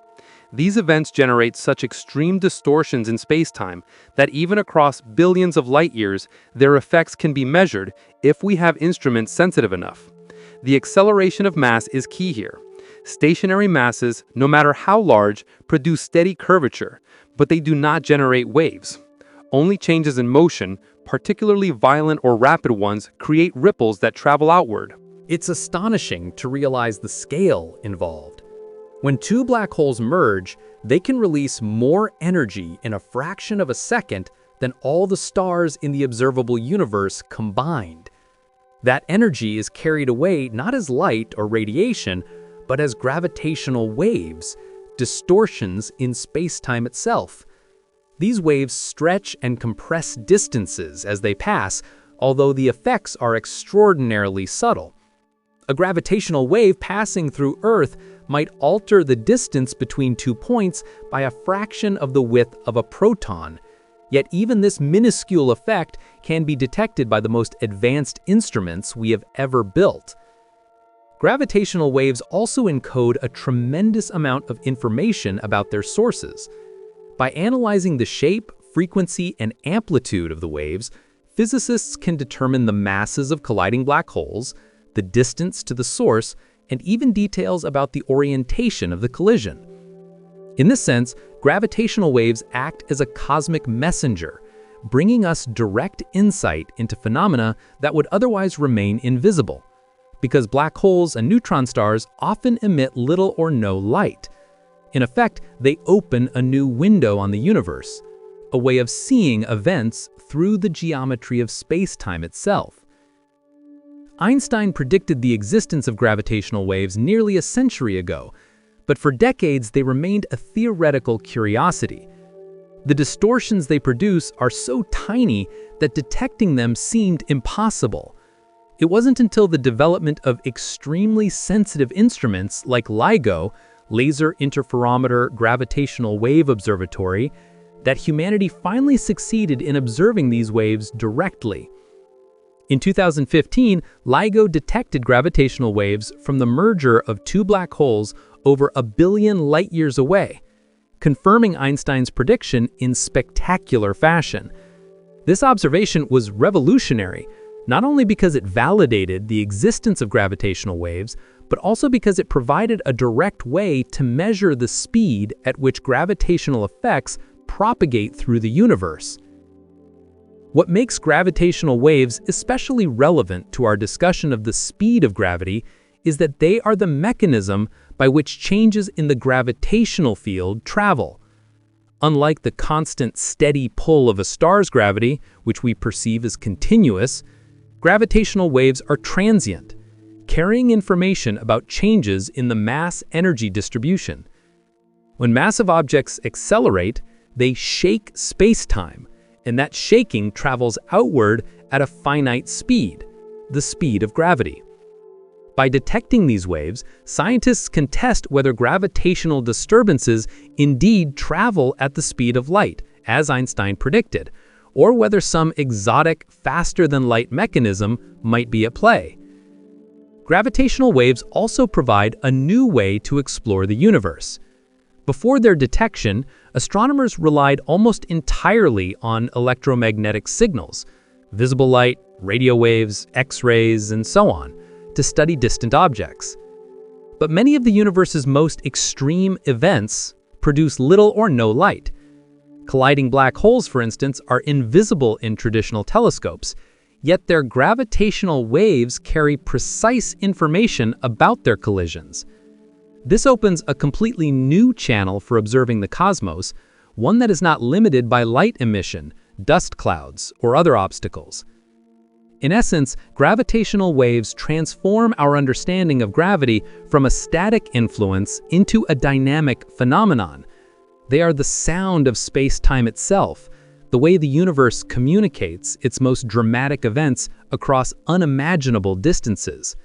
These events generate such extreme distortions in spacetime that even across billions of light years, their effects can be measured if we have instruments sensitive enough. The acceleration of mass is key here. Stationary masses, no matter how large, produce steady curvature, but they do not generate waves. Only changes in motion, particularly violent or rapid ones, create ripples that travel outward. It's astonishing to realize the scale involved. When two black holes merge, they can release more energy in a fraction of a second than all the stars in the observable universe combined. That energy is carried away not as light or radiation, but as gravitational waves, distortions in spacetime itself. These waves stretch and compress distances as they pass, although the effects are extraordinarily subtle. A gravitational wave passing through Earth might alter the distance between 2 points by a fraction of the width of a proton. Yet even this minuscule effect can be detected by the most advanced instruments we have ever built. Gravitational waves also encode a tremendous amount of information about their sources. By analyzing the shape, frequency, and amplitude of the waves, physicists can determine the masses of colliding black holes, the distance to the source, and even details about the orientation of the collision. In this sense, gravitational waves act as a cosmic messenger, bringing us direct insight into phenomena that would otherwise remain invisible, because black holes and neutron stars often emit little or no light. In effect, they open a new window on the universe, a way of seeing events through the geometry of space-time itself. Einstein predicted the existence of gravitational waves nearly a century ago, but for decades they remained a theoretical curiosity. The distortions they produce are so tiny that detecting them seemed impossible. It wasn't until the development of extremely sensitive instruments like LIGO, Laser Interferometer Gravitational Wave Observatory, that humanity finally succeeded in observing these waves directly. In 2015, LIGO detected gravitational waves from the merger of two black holes over 1 billion light-years away, confirming Einstein's prediction in spectacular fashion. This observation was revolutionary, not only because it validated the existence of gravitational waves, but also because it provided a direct way to measure the speed at which gravitational effects propagate through the universe. What makes gravitational waves especially relevant to our discussion of the speed of gravity is that they are the mechanism by which changes in the gravitational field travel. Unlike the constant, steady pull of a star's gravity, which we perceive as continuous, gravitational waves are transient, carrying information about changes in the mass-energy distribution. When massive objects accelerate, they shake spacetime, and that shaking travels outward at a finite speed, the speed of gravity. By detecting these waves, scientists can test whether gravitational disturbances indeed travel at the speed of light, as Einstein predicted, or whether some exotic, faster-than-light mechanism might be at play. Gravitational waves also provide a new way to explore the universe. Before their detection, astronomers relied almost entirely on electromagnetic signals, visible light, radio waves, X-rays, and so on, to study distant objects. But many of the universe's most extreme events produce little or no light. Colliding black holes, for instance, are invisible in traditional telescopes, yet their gravitational waves carry precise information about their collisions. This opens a completely new channel for observing the cosmos, one that is not limited by light emission, dust clouds, or other obstacles. In essence, gravitational waves transform our understanding of gravity from a static influence into a dynamic phenomenon. They are the sound of space-time itself, the way the universe communicates its most dramatic events across unimaginable distances.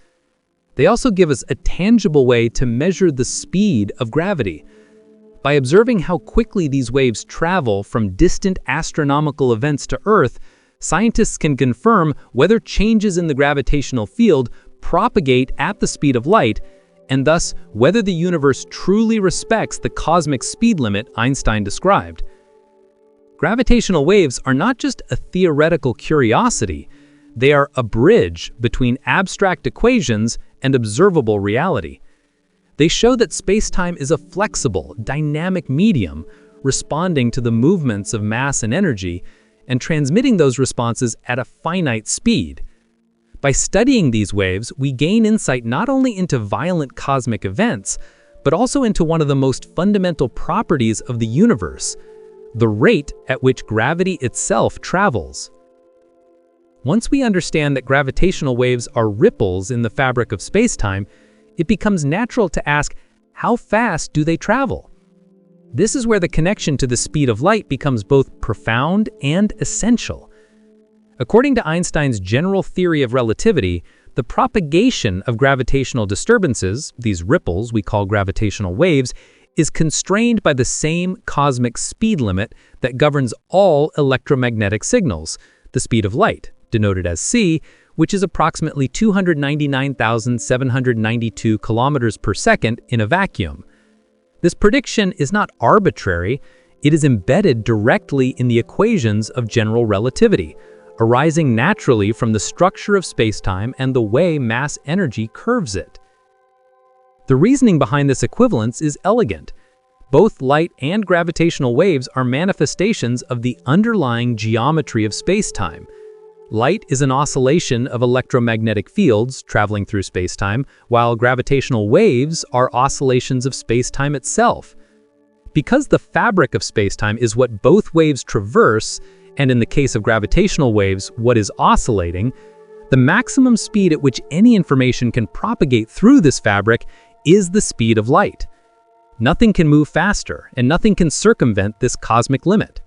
They also give us a tangible way to measure the speed of gravity. By observing how quickly these waves travel from distant astronomical events to Earth, scientists can confirm whether changes in the gravitational field propagate at the speed of light, and thus whether the universe truly respects the cosmic speed limit Einstein described. Gravitational waves are not just a theoretical curiosity, they are a bridge between abstract equations and observable reality. They show that space-time is a flexible, dynamic medium, responding to the movements of mass and energy, and transmitting those responses at a finite speed. By studying these waves, we gain insight not only into violent cosmic events, but also into one of the most fundamental properties of the universe, the rate at which gravity itself travels. Once we understand that gravitational waves are ripples in the fabric of space-time, it becomes natural to ask, how fast do they travel? This is where the connection to the speed of light becomes both profound and essential. According to Einstein's general theory of relativity, the propagation of gravitational disturbances, these ripples we call gravitational waves, is constrained by the same cosmic speed limit that governs all electromagnetic signals, the speed of light, denoted as c, which is approximately 299,792 kilometers per second in a vacuum. This prediction is not arbitrary, it is embedded directly in the equations of general relativity, arising naturally from the structure of spacetime and the way mass energy curves it. The reasoning behind this equivalence is elegant. Both light and gravitational waves are manifestations of the underlying geometry of spacetime. Light is an oscillation of electromagnetic fields traveling through spacetime, while gravitational waves are oscillations of spacetime itself. Because the fabric of spacetime is what both waves traverse, and in the case of gravitational waves, what is oscillating, the maximum speed at which any information can propagate through this fabric is the speed of light. Nothing can move faster, and nothing can circumvent this cosmic limit.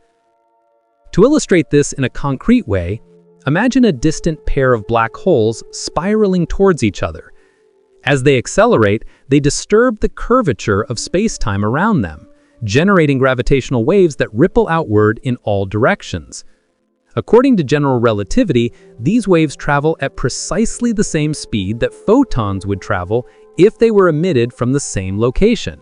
To illustrate this in a concrete way, imagine a distant pair of black holes spiraling towards each other. As they accelerate, they disturb the curvature of space-time around them, generating gravitational waves that ripple outward in all directions. According to general relativity, these waves travel at precisely the same speed that photons would travel if they were emitted from the same location.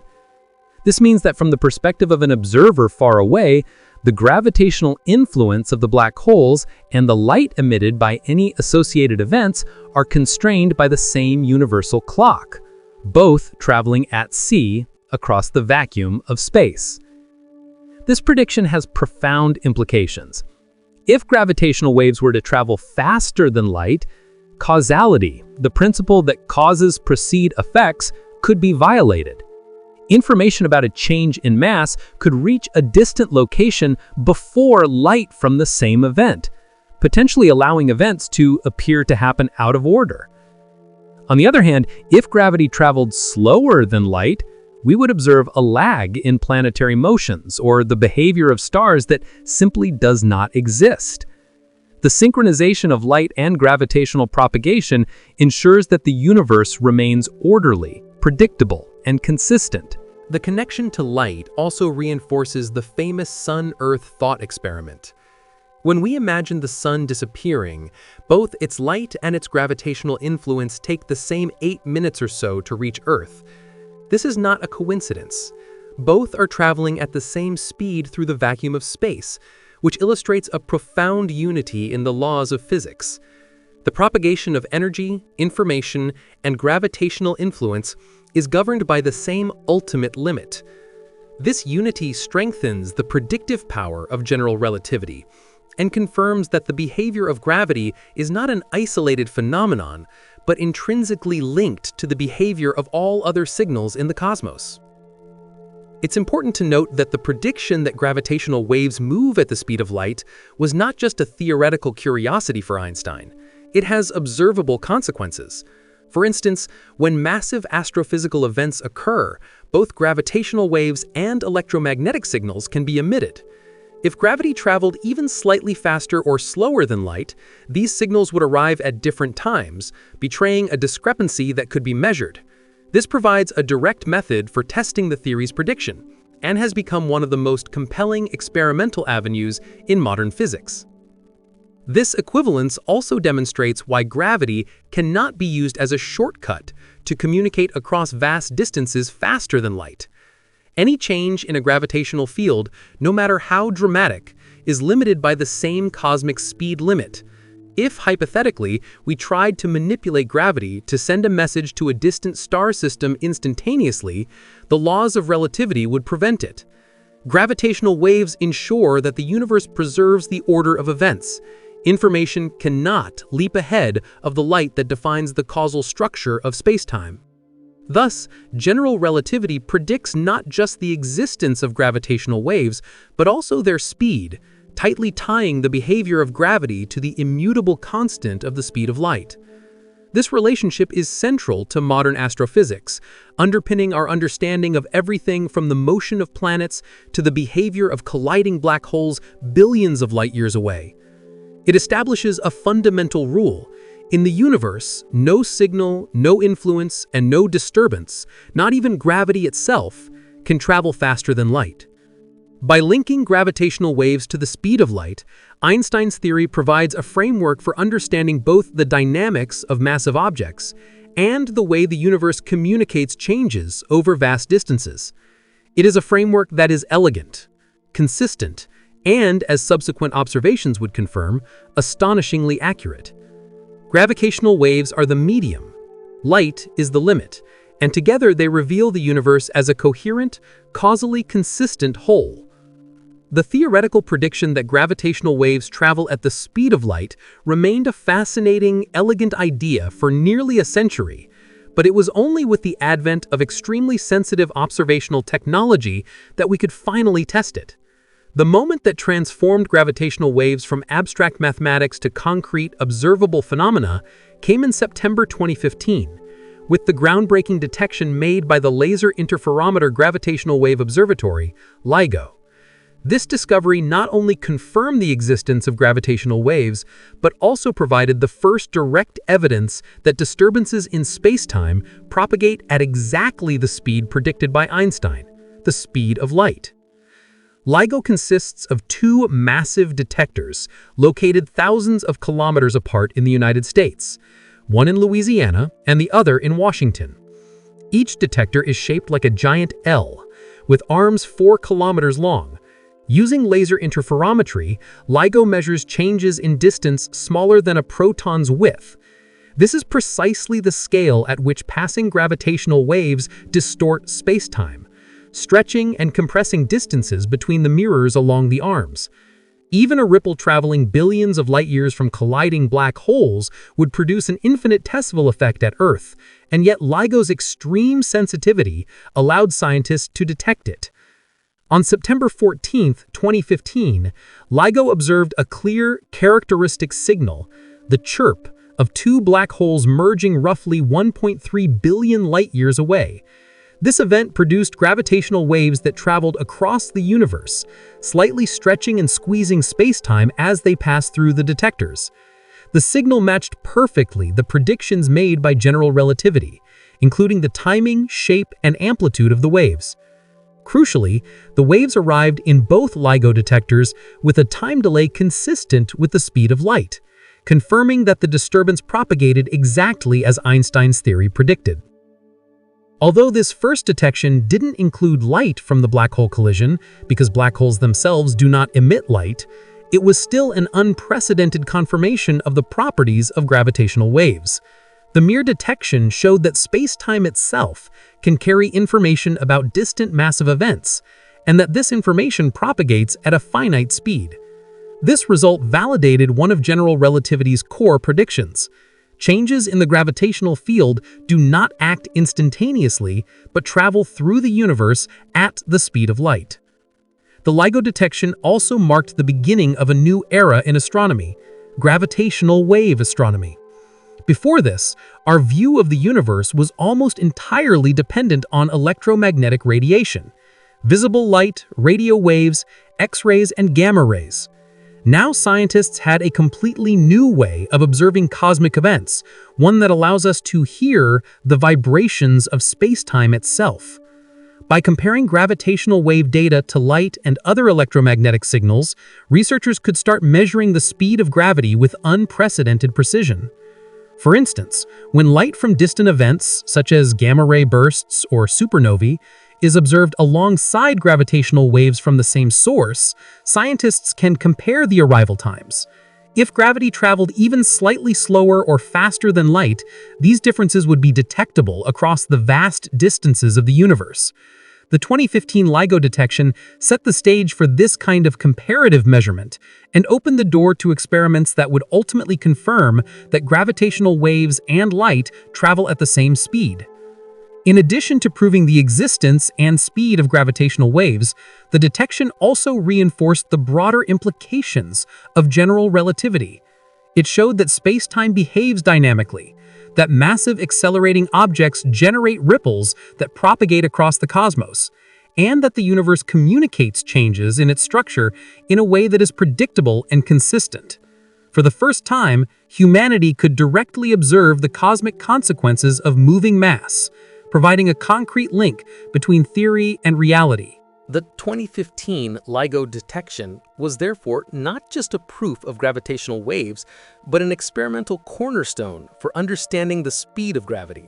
This means that from the perspective of an observer far away, the gravitational influence of the black holes and the light emitted by any associated events are constrained by the same universal clock, both traveling at c across the vacuum of space. This prediction has profound implications. If gravitational waves were to travel faster than light, causality, the principle that causes precede effects, could be violated. Information about a change in mass could reach a distant location before light from the same event, potentially allowing events to appear to happen out of order. On the other hand, if gravity traveled slower than light, we would observe a lag in planetary motions or the behavior of stars that simply does not exist. The synchronization of light and gravitational propagation ensures that the universe remains orderly, predictable, and consistent. The connection to light also reinforces the famous Sun-Earth thought experiment. When we imagine the sun disappearing, both its light and its gravitational influence take the same 8 minutes or so to reach Earth. This is not a coincidence. Both are traveling at the same speed through the vacuum of space, which illustrates a profound unity in the laws of physics. The propagation of energy, information, and gravitational influence is governed by the same ultimate limit. This unity strengthens the predictive power of general relativity and confirms that the behavior of gravity is not an isolated phenomenon, but intrinsically linked to the behavior of all other signals in the cosmos. It's important to note that the prediction that gravitational waves move at the speed of light was not just a theoretical curiosity for Einstein. It has observable consequences. For instance, when massive astrophysical events occur, both gravitational waves and electromagnetic signals can be emitted. If gravity traveled even slightly faster or slower than light, these signals would arrive at different times, betraying a discrepancy that could be measured. This provides a direct method for testing the theory's prediction, and has become one of the most compelling experimental avenues in modern physics. This equivalence also demonstrates why gravity cannot be used as a shortcut to communicate across vast distances faster than light. Any change in a gravitational field, no matter how dramatic, is limited by the same cosmic speed limit. If, hypothetically, we tried to manipulate gravity to send a message to a distant star system instantaneously, the laws of relativity would prevent it. Gravitational waves ensure that the universe preserves the order of events. Information cannot leap ahead of the light that defines the causal structure of spacetime. Thus, general relativity predicts not just the existence of gravitational waves, but also their speed, tightly tying the behavior of gravity to the immutable constant of the speed of light. This relationship is central to modern astrophysics, underpinning our understanding of everything from the motion of planets to the behavior of colliding black holes billions of light years away. It establishes a fundamental rule. In the universe, no signal, no influence, and no disturbance, not even gravity itself, can travel faster than light. By linking gravitational waves to the speed of light, Einstein's theory provides a framework for understanding both the dynamics of massive objects and the way the universe communicates changes over vast distances. It is a framework that is elegant, consistent, and, as subsequent observations would confirm, astonishingly accurate. Gravitational waves are the medium, light is the limit, and together they reveal the universe as a coherent, causally consistent whole. The theoretical prediction that gravitational waves travel at the speed of light remained a fascinating, elegant idea for nearly a century, but it was only with the advent of extremely sensitive observational technology that we could finally test it. The moment that transformed gravitational waves from abstract mathematics to concrete, observable phenomena came in September 2015, with the groundbreaking detection made by the Laser Interferometer Gravitational Wave Observatory, LIGO. This discovery not only confirmed the existence of gravitational waves, but also provided the first direct evidence that disturbances in spacetime propagate at exactly the speed predicted by Einstein, the speed of light. LIGO consists of two massive detectors located thousands of kilometers apart in the United States, one in Louisiana and the other in Washington. Each detector is shaped like a giant L, with arms 4 kilometers long. Using laser interferometry, LIGO measures changes in distance smaller than a proton's width. This is precisely the scale at which passing gravitational waves distort spacetime, stretching and compressing distances between the mirrors along the arms. Even a ripple traveling billions of light-years from colliding black holes would produce an infinitesimal effect at Earth, and yet LIGO's extreme sensitivity allowed scientists to detect it. On September 14, 2015, LIGO observed a clear, characteristic signal, the chirp, of two black holes merging roughly 1.3 billion light-years away. This event produced gravitational waves that traveled across the universe, slightly stretching and squeezing spacetime as they passed through the detectors. The signal matched perfectly the predictions made by general relativity, including the timing, shape, and amplitude of the waves. Crucially, the waves arrived in both LIGO detectors with a time delay consistent with the speed of light, confirming that the disturbance propagated exactly as Einstein's theory predicted. Although this first detection didn't include light from the black hole collision, because black holes themselves do not emit light, it was still an unprecedented confirmation of the properties of gravitational waves. The mere detection showed that space-time itself can carry information about distant massive events, and that this information propagates at a finite speed. This result validated one of general relativity's core predictions. Changes in the gravitational field do not act instantaneously, but travel through the universe at the speed of light. The LIGO detection also marked the beginning of a new era in astronomy, gravitational wave astronomy. Before this, our view of the universe was almost entirely dependent on electromagnetic radiation, visible light, radio waves, X-rays, and gamma rays. Now scientists had a completely new way of observing cosmic events, one that allows us to hear the vibrations of spacetime itself. By comparing gravitational wave data to light and other electromagnetic signals, researchers could start measuring the speed of gravity with unprecedented precision. For instance, when light from distant events, such as gamma-ray bursts or supernovae, is observed alongside gravitational waves from the same source, scientists can compare the arrival times. If gravity traveled even slightly slower or faster than light, these differences would be detectable across the vast distances of the universe. The 2015 LIGO detection set the stage for this kind of comparative measurement and opened the door to experiments that would ultimately confirm that gravitational waves and light travel at the same speed. In addition to proving the existence and speed of gravitational waves, the detection also reinforced the broader implications of general relativity. It showed that space-time behaves dynamically, that massive accelerating objects generate ripples that propagate across the cosmos, and that the universe communicates changes in its structure in a way that is predictable and consistent. For the first time, humanity could directly observe the cosmic consequences of moving mass, providing a concrete link between theory and reality. The 2015 LIGO detection was therefore not just a proof of gravitational waves, but an experimental cornerstone for understanding the speed of gravity.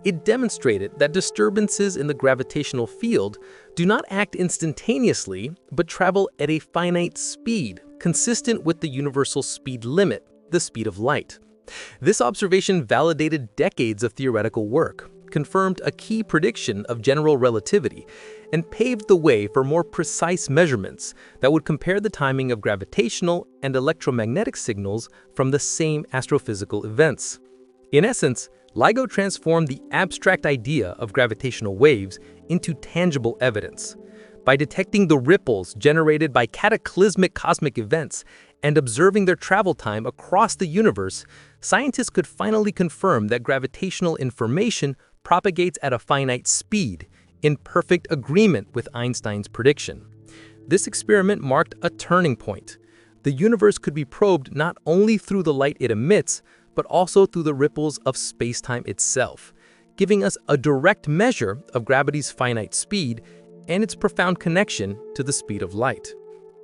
It demonstrated that disturbances in the gravitational field do not act instantaneously, but travel at a finite speed, consistent with the universal speed limit, the speed of light. This observation validated decades of theoretical work, confirmed a key prediction of general relativity, and paved the way for more precise measurements that would compare the timing of gravitational and electromagnetic signals from the same astrophysical events. In essence, LIGO transformed the abstract idea of gravitational waves into tangible evidence. By detecting the ripples generated by cataclysmic cosmic events and observing their travel time across the universe, scientists could finally confirm that gravitational information propagates at a finite speed, in perfect agreement with Einstein's prediction. This experiment marked a turning point. The universe could be probed not only through the light it emits, but also through the ripples of spacetime itself, giving us a direct measure of gravity's finite speed and its profound connection to the speed of light.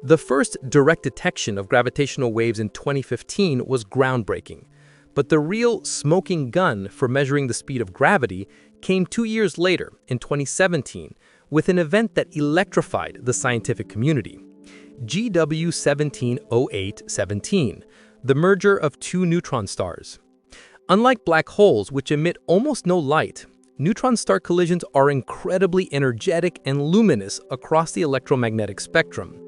The first direct detection of gravitational waves in 2015 was groundbreaking, but the real smoking gun for measuring the speed of gravity came 2 years later, in 2017, with an event that electrified the scientific community. GW 170817, the merger of two neutron stars. Unlike black holes, which emit almost no light, neutron star collisions are incredibly energetic and luminous across the electromagnetic spectrum.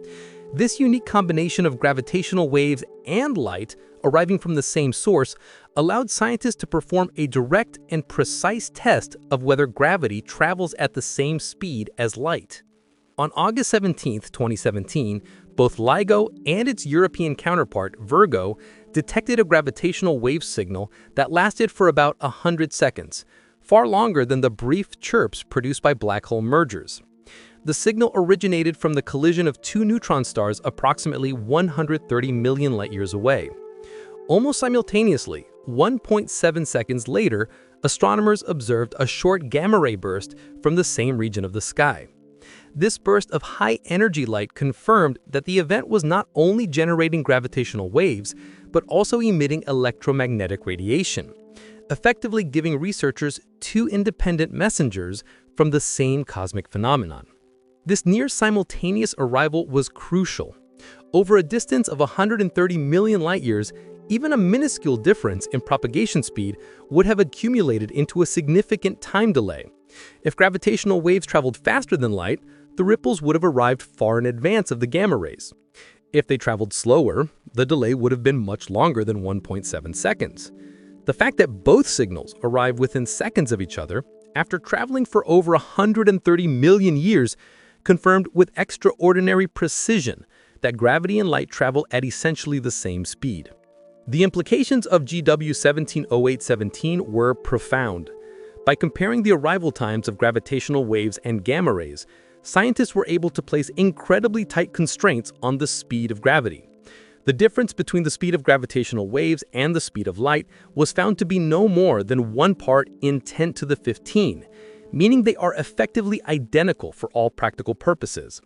This unique combination of gravitational waves and light arriving from the same source allowed scientists to perform a direct and precise test of whether gravity travels at the same speed as light. On August 17, 2017, both LIGO and its European counterpart, Virgo, detected a gravitational wave signal that lasted for about 100 seconds, far longer than the brief chirps produced by black hole mergers. The signal originated from the collision of two neutron stars approximately 130 million light-years away. Almost simultaneously, 1.7 seconds later, astronomers observed a short gamma-ray burst from the same region of the sky. This burst of high-energy light confirmed that the event was not only generating gravitational waves, but also emitting electromagnetic radiation, effectively giving researchers two independent messengers from the same cosmic phenomenon. This near-simultaneous arrival was crucial. Over a distance of 130 million light-years, even a minuscule difference in propagation speed would have accumulated into a significant time delay. If gravitational waves traveled faster than light, the ripples would have arrived far in advance of the gamma rays. If they traveled slower, the delay would have been much longer than 1.7 seconds. The fact that both signals arrive within seconds of each other, after traveling for over 130 million years, confirmed with extraordinary precision that gravity and light travel at essentially the same speed. The implications of GW 170817 were profound. By comparing the arrival times of gravitational waves and gamma rays, scientists were able to place incredibly tight constraints on the speed of gravity. The difference between the speed of gravitational waves and the speed of light was found to be no more than 1 part in 10 to the 15, meaning they are effectively identical for all practical purposes.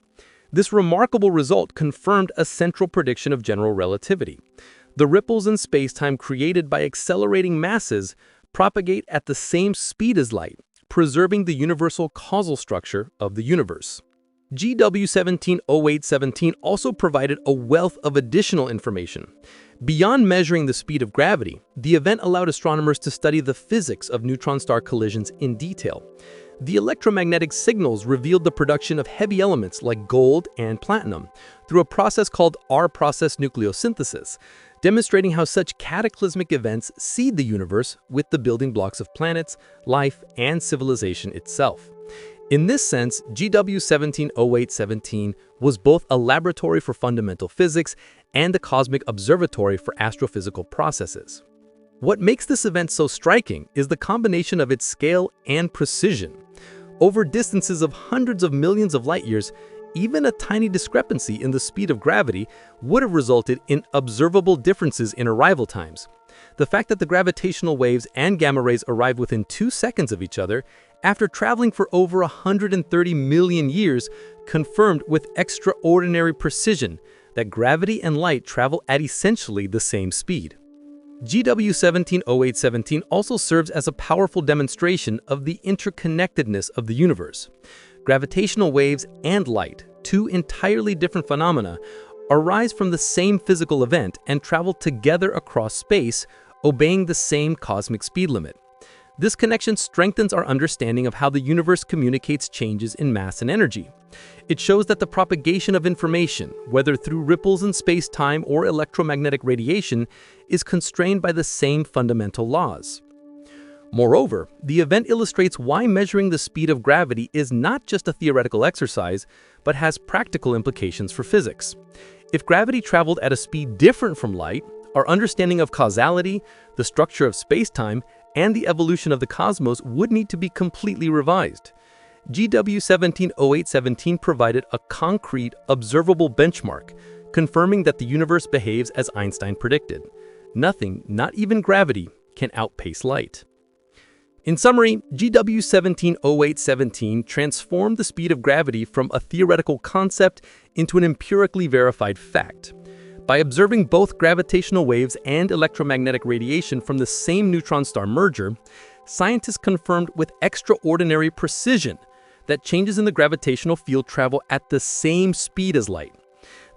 This remarkable result confirmed a central prediction of general relativity. The ripples in spacetime created by accelerating masses propagate at the same speed as light, preserving the universal causal structure of the universe. GW 170817 also provided a wealth of additional information. Beyond measuring the speed of gravity, the event allowed astronomers to study the physics of neutron star collisions in detail. The electromagnetic signals revealed the production of heavy elements like gold and platinum through a process called R-process nucleosynthesis, demonstrating how such cataclysmic events seed the universe with the building blocks of planets, life, and civilization itself. In this sense, GW 170817 was both a laboratory for fundamental physics and a cosmic observatory for astrophysical processes. What makes this event so striking is the combination of its scale and precision. Over distances of hundreds of millions of light-years, even a tiny discrepancy in the speed of gravity would have resulted in observable differences in arrival times. The fact that the gravitational waves and gamma rays arrive within 2 seconds of each other after traveling for over 130 million years confirmed with extraordinary precision that gravity and light travel at essentially the same speed. GW 170817 also serves as a powerful demonstration of the interconnectedness of the universe. Gravitational waves and light, two entirely different phenomena, arise from the same physical event and travel together across space, obeying the same cosmic speed limit. This connection strengthens our understanding of how the universe communicates changes in mass and energy. It shows that the propagation of information, whether through ripples in space-time or electromagnetic radiation, is constrained by the same fundamental laws. Moreover, the event illustrates why measuring the speed of gravity is not just a theoretical exercise, but has practical implications for physics. If gravity traveled at a speed different from light, our understanding of causality, the structure of space-time, and the evolution of the cosmos would need to be completely revised. GW170817 provided a concrete, observable benchmark, confirming that the universe behaves as Einstein predicted. Nothing, not even gravity, can outpace light. In summary, GW170817 transformed the speed of gravity from a theoretical concept into an empirically verified fact. By observing both gravitational waves and electromagnetic radiation from the same neutron star merger, scientists confirmed with extraordinary precision that changes in the gravitational field travel at the same speed as light.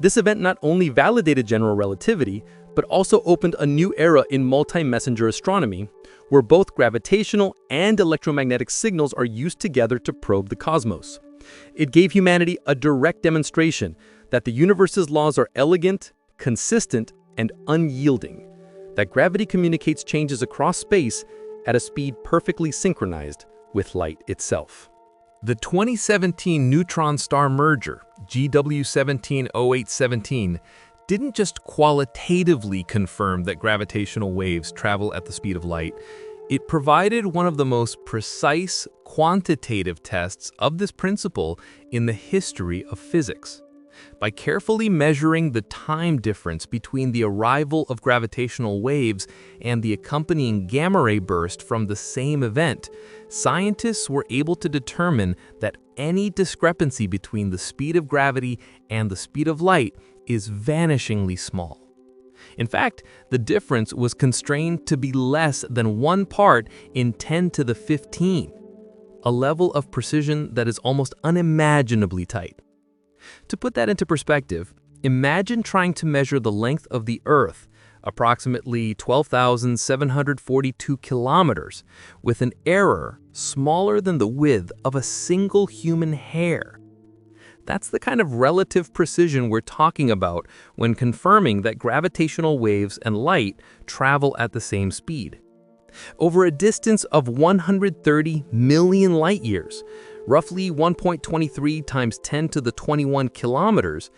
This event not only validated general relativity, but also opened a new era in multi-messenger astronomy, where both gravitational and electromagnetic signals are used together to probe the cosmos. It gave humanity a direct demonstration that the universe's laws are elegant, consistent, and unyielding, that gravity communicates changes across space at a speed perfectly synchronized with light itself. The 2017 neutron star merger, GW170817, didn't just qualitatively confirm that gravitational waves travel at the speed of light. It provided one of the most precise quantitative tests of this principle in the history of physics. By carefully measuring the time difference between the arrival of gravitational waves and the accompanying gamma-ray burst from the same event, scientists were able to determine that any discrepancy between the speed of gravity and the speed of light is vanishingly small. In fact, the difference was constrained to be less than 1 part in 10 to the 15, a level of precision that is almost unimaginably tight. To put that into perspective, imagine trying to measure the length of the Earth, approximately 12,742 kilometers, with an error smaller than the width of a single human hair. That's the kind of relative precision we're talking about when confirming that gravitational waves and light travel at the same speed. Over a distance of 130 million light years, roughly 1.23 times 10 to the 21 kilometers,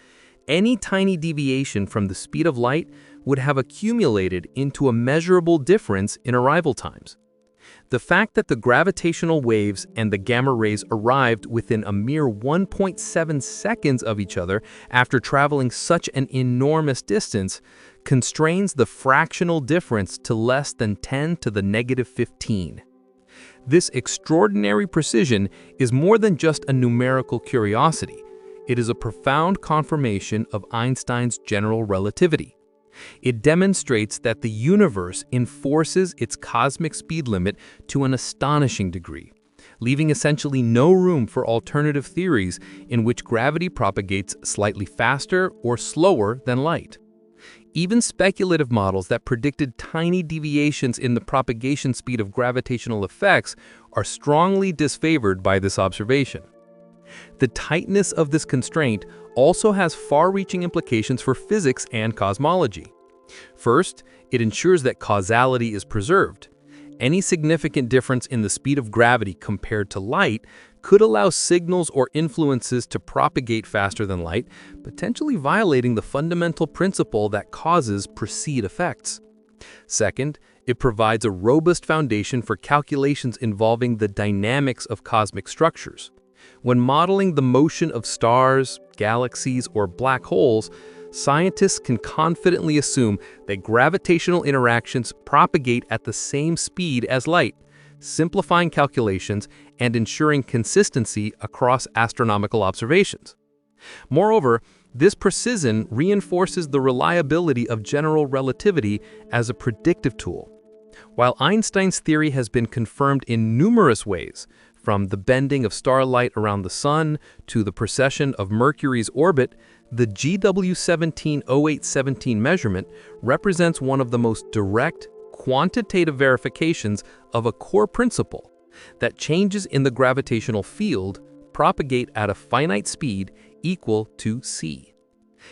any tiny deviation from the speed of light would have accumulated into a measurable difference in arrival times. The fact that the gravitational waves and the gamma rays arrived within a mere 1.7 seconds of each other after traveling such an enormous distance constrains the fractional difference to less than 10 to the negative 15. This extraordinary precision is more than just a numerical curiosity. It is a profound confirmation of Einstein's general relativity. It demonstrates that the universe enforces its cosmic speed limit to an astonishing degree, leaving essentially no room for alternative theories in which gravity propagates slightly faster or slower than light. Even speculative models that predicted tiny deviations in the propagation speed of gravitational effects are strongly disfavored by this observation. The tightness of this constraint also has far-reaching implications for physics and cosmology. First, it ensures that causality is preserved. Any significant difference in the speed of gravity compared to light could allow signals or influences to propagate faster than light, potentially violating the fundamental principle that causes precede effects. Second, it provides a robust foundation for calculations involving the dynamics of cosmic structures. When modeling the motion of stars, galaxies, or black holes, scientists can confidently assume that gravitational interactions propagate at the same speed as light, simplifying calculations and ensuring consistency across astronomical observations. Moreover, this precision reinforces the reliability of general relativity as a predictive tool. While Einstein's theory has been confirmed in numerous ways, from the bending of starlight around the Sun to the precession of Mercury's orbit, the GW170817 measurement represents one of the most direct, quantitative verifications of a core principle, that changes in the gravitational field propagate at a finite speed equal to c.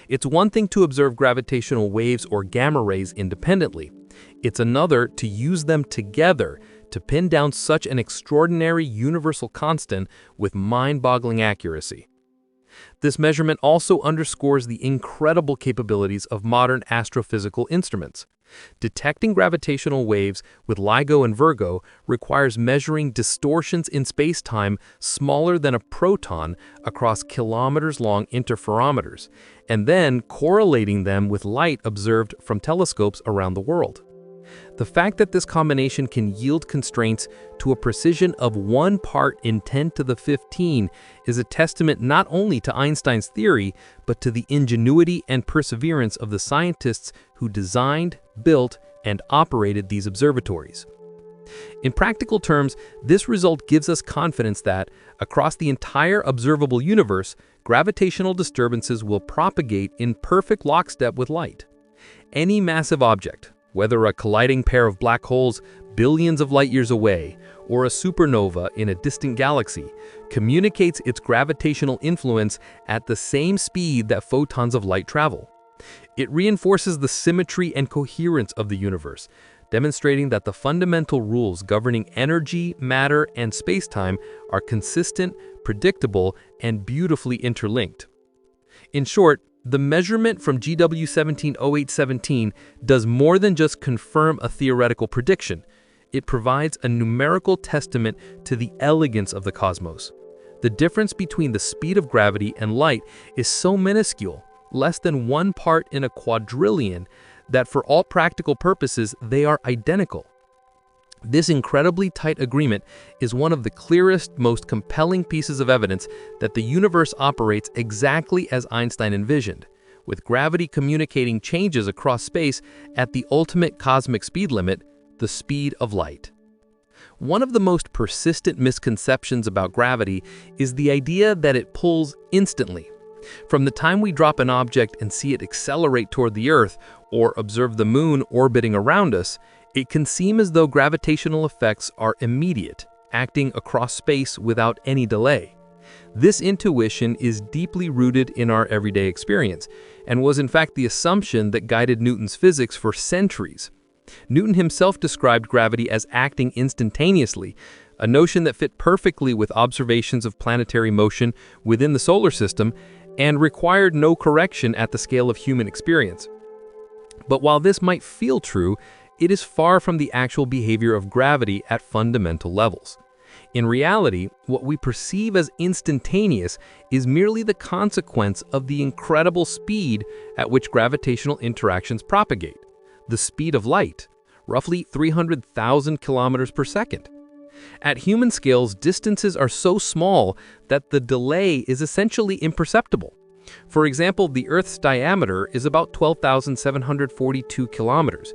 It's one thing to observe gravitational waves or gamma rays independently. It's another to use them together to pin down such an extraordinary universal constant with mind-boggling accuracy. This measurement also underscores the incredible capabilities of modern astrophysical instruments. Detecting gravitational waves with LIGO and Virgo requires measuring distortions in spacetime smaller than a proton across kilometers-long interferometers, and then correlating them with light observed from telescopes around the world. The fact that this combination can yield constraints to a precision of 1 part in 10 to the 15 is a testament not only to Einstein's theory, but to the ingenuity and perseverance of the scientists who designed, built, and operated these observatories. In practical terms, this result gives us confidence that, across the entire observable universe, gravitational disturbances will propagate in perfect lockstep with light. Any massive object, whether a colliding pair of black holes billions of light-years away or a supernova in a distant galaxy, communicates its gravitational influence at the same speed that photons of light travel. It reinforces the symmetry and coherence of the universe, demonstrating that the fundamental rules governing energy, matter, and spacetime are consistent, predictable, and beautifully interlinked. In short, the measurement from GW 170817 does more than just confirm a theoretical prediction. It provides a numerical testament to the elegance of the cosmos. The difference between the speed of gravity and light is so minuscule, less than 1 part in a quadrillion, that for all practical purposes they are identical. This incredibly tight agreement is one of the clearest, most compelling pieces of evidence that the universe operates exactly as Einstein envisioned, with gravity communicating changes across space at the ultimate cosmic speed limit, the speed of light. One of the most persistent misconceptions about gravity is the idea that it pulls instantly. From the time we drop an object and see it accelerate toward the Earth or observe the Moon orbiting around us, it can seem as though gravitational effects are immediate, acting across space without any delay. This intuition is deeply rooted in our everyday experience, and was in fact the assumption that guided Newton's physics for centuries. Newton himself described gravity as acting instantaneously, a notion that fit perfectly with observations of planetary motion within the solar system and required no correction at the scale of human experience. But while this might feel true, it is far from the actual behavior of gravity at fundamental levels. In reality, what we perceive as instantaneous is merely the consequence of the incredible speed at which gravitational interactions propagate, the speed of light, roughly 300,000 kilometers per second. At human scales, distances are so small that the delay is essentially imperceptible. For example, the Earth's diameter is about 12,742 kilometers,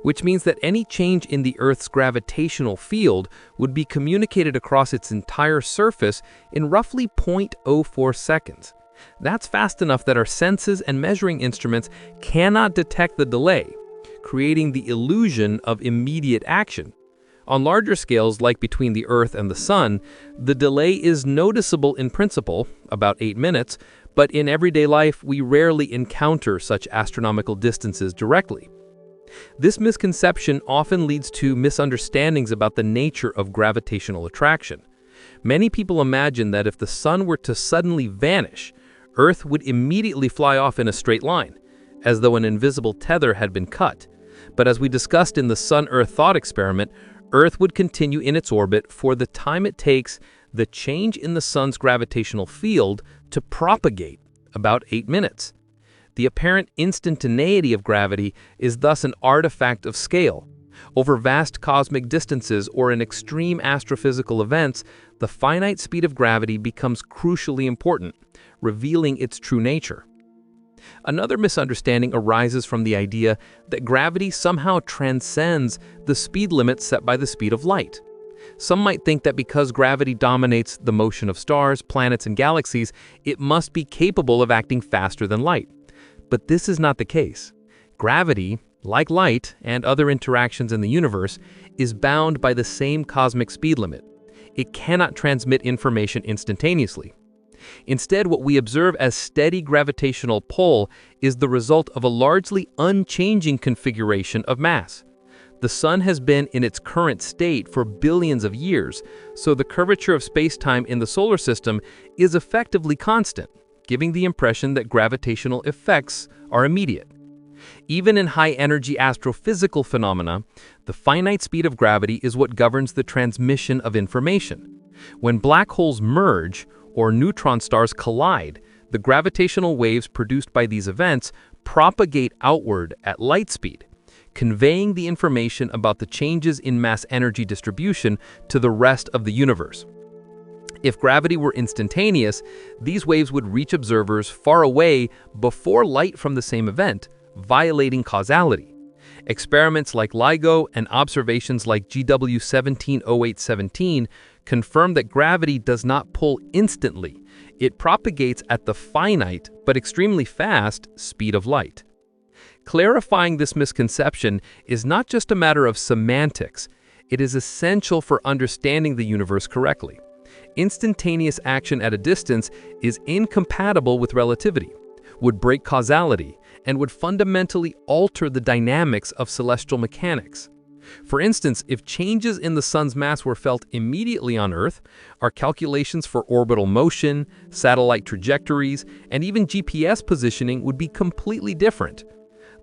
which means that any change in the Earth's gravitational field would be communicated across its entire surface in roughly 0.04 seconds. That's fast enough that our senses and measuring instruments cannot detect the delay, creating the illusion of immediate action. On larger scales, like between the Earth and the Sun, the delay is noticeable in principle, about 8 minutes, but in everyday life we rarely encounter such astronomical distances directly. This misconception often leads to misunderstandings about the nature of gravitational attraction. Many people imagine that if the Sun were to suddenly vanish, Earth would immediately fly off in a straight line, as though an invisible tether had been cut. But as we discussed in the Sun-Earth thought experiment, Earth would continue in its orbit for the time it takes the change in the Sun's gravitational field to propagate, about 8 minutes. The apparent instantaneity of gravity is thus an artifact of scale. Over vast cosmic distances or in extreme astrophysical events, the finite speed of gravity becomes crucially important, revealing its true nature. Another misunderstanding arises from the idea that gravity somehow transcends the speed limit set by the speed of light. Some might think that because gravity dominates the motion of stars, planets, and galaxies, it must be capable of acting faster than light. But this is not the case. Gravity, like light and other interactions in the universe, is bound by the same cosmic speed limit. It cannot transmit information instantaneously. Instead, what we observe as steady gravitational pull is the result of a largely unchanging configuration of mass. The Sun has been in its current state for billions of years, so the curvature of spacetime in the solar system is effectively constant, giving the impression that gravitational effects are immediate. Even in high-energy astrophysical phenomena, the finite speed of gravity is what governs the transmission of information. When black holes merge or neutron stars collide, the gravitational waves produced by these events propagate outward at light speed, conveying the information about the changes in mass-energy distribution to the rest of the universe. If gravity were instantaneous, these waves would reach observers far away before light from the same event, violating causality. Experiments like LIGO and observations like GW 170817 confirm that gravity does not pull instantly. It propagates at the finite, but extremely fast, speed of light. Clarifying this misconception is not just a matter of semantics, it is essential for understanding the universe correctly. Instantaneous action at a distance is incompatible with relativity, would break causality, and would fundamentally alter the dynamics of celestial mechanics. For instance, if changes in the sun's mass were felt immediately on Earth, our calculations for orbital motion, satellite trajectories, and even GPS positioning would be completely different.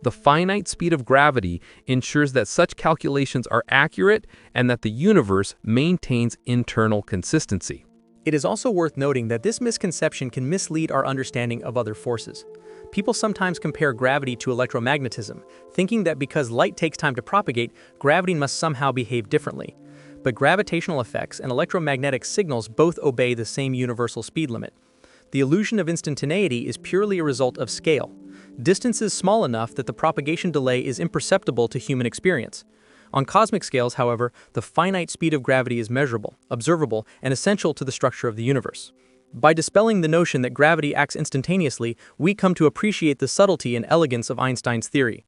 The finite speed of gravity ensures that such calculations are accurate and that the universe maintains internal consistency. It is also worth noting that this misconception can mislead our understanding of other forces. People sometimes compare gravity to electromagnetism, thinking that because light takes time to propagate, gravity must somehow behave differently. But gravitational effects and electromagnetic signals both obey the same universal speed limit. The illusion of instantaneity is purely a result of scale. Distance is small enough that the propagation delay is imperceptible to human experience. On cosmic scales, however, the finite speed of gravity is measurable, observable, and essential to the structure of the universe. By dispelling the notion that gravity acts instantaneously, we come to appreciate the subtlety and elegance of Einstein's theory.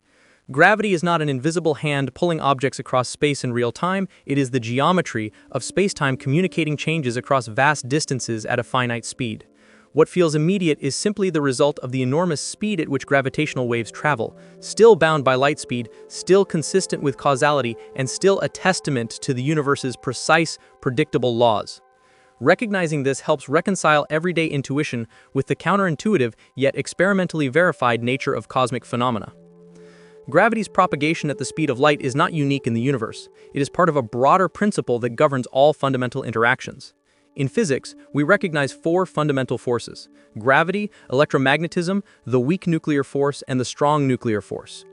Gravity is not an invisible hand pulling objects across space in real time, it is the geometry of spacetime communicating changes across vast distances at a finite speed. What feels immediate is simply the result of the enormous speed at which gravitational waves travel, still bound by light speed, still consistent with causality, and still a testament to the universe's precise, predictable laws. Recognizing this helps reconcile everyday intuition with the counterintuitive yet experimentally verified nature of cosmic phenomena. Gravity's propagation at the speed of light is not unique in the universe. It is part of a broader principle that governs all fundamental interactions. In physics, we recognize four fundamental forces: gravity, electromagnetism, the weak nuclear force, and the strong nuclear force.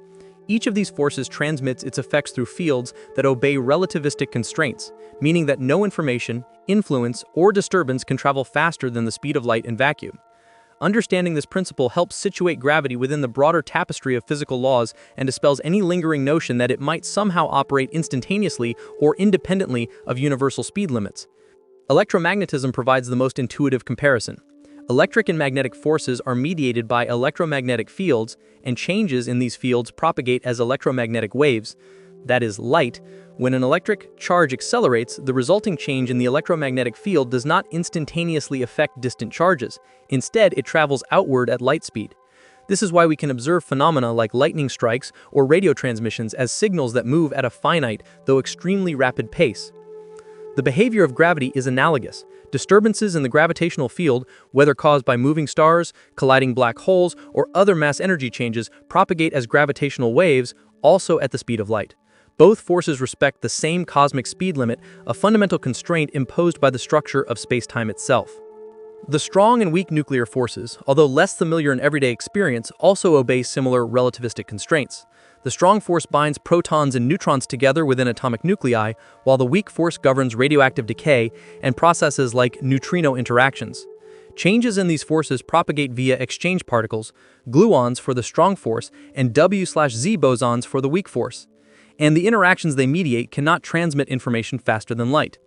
Each of these forces transmits its effects through fields that obey relativistic constraints, meaning that no information, influence, or disturbance can travel faster than the speed of light in vacuum. Understanding this principle helps situate gravity within the broader tapestry of physical laws and dispels any lingering notion that it might somehow operate instantaneously or independently of universal speed limits. Electromagnetism provides the most intuitive comparison. Electric and magnetic forces are mediated by electromagnetic fields, and changes in these fields propagate as electromagnetic waves, that is, light. When an electric charge accelerates, the resulting change in the electromagnetic field does not instantaneously affect distant charges. Instead, it travels outward at light speed. This is why we can observe phenomena like lightning strikes or radio transmissions as signals that move at a finite, though extremely rapid pace. The behavior of gravity is analogous. Disturbances in the gravitational field, whether caused by moving stars, colliding black holes, or other mass energy changes, propagate as gravitational waves, also at the speed of light. Both forces respect the same cosmic speed limit, a fundamental constraint imposed by the structure of space-time itself. The strong and weak nuclear forces, although less familiar in everyday experience, also obey similar relativistic constraints. The strong force binds protons and neutrons together within atomic nuclei, while the weak force governs radioactive decay and processes like neutrino interactions. Changes in these forces propagate via exchange particles, gluons for the strong force and W/Z bosons for the weak force. And the interactions they mediate cannot transmit information faster than light.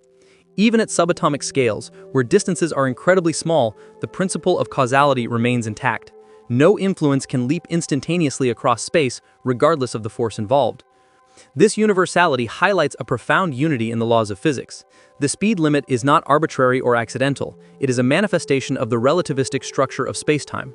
Even at subatomic scales, where distances are incredibly small, the principle of causality remains intact. No influence can leap instantaneously across space, regardless of the force involved. This universality highlights a profound unity in the laws of physics. The speed limit is not arbitrary or accidental. It is a manifestation of the relativistic structure of spacetime.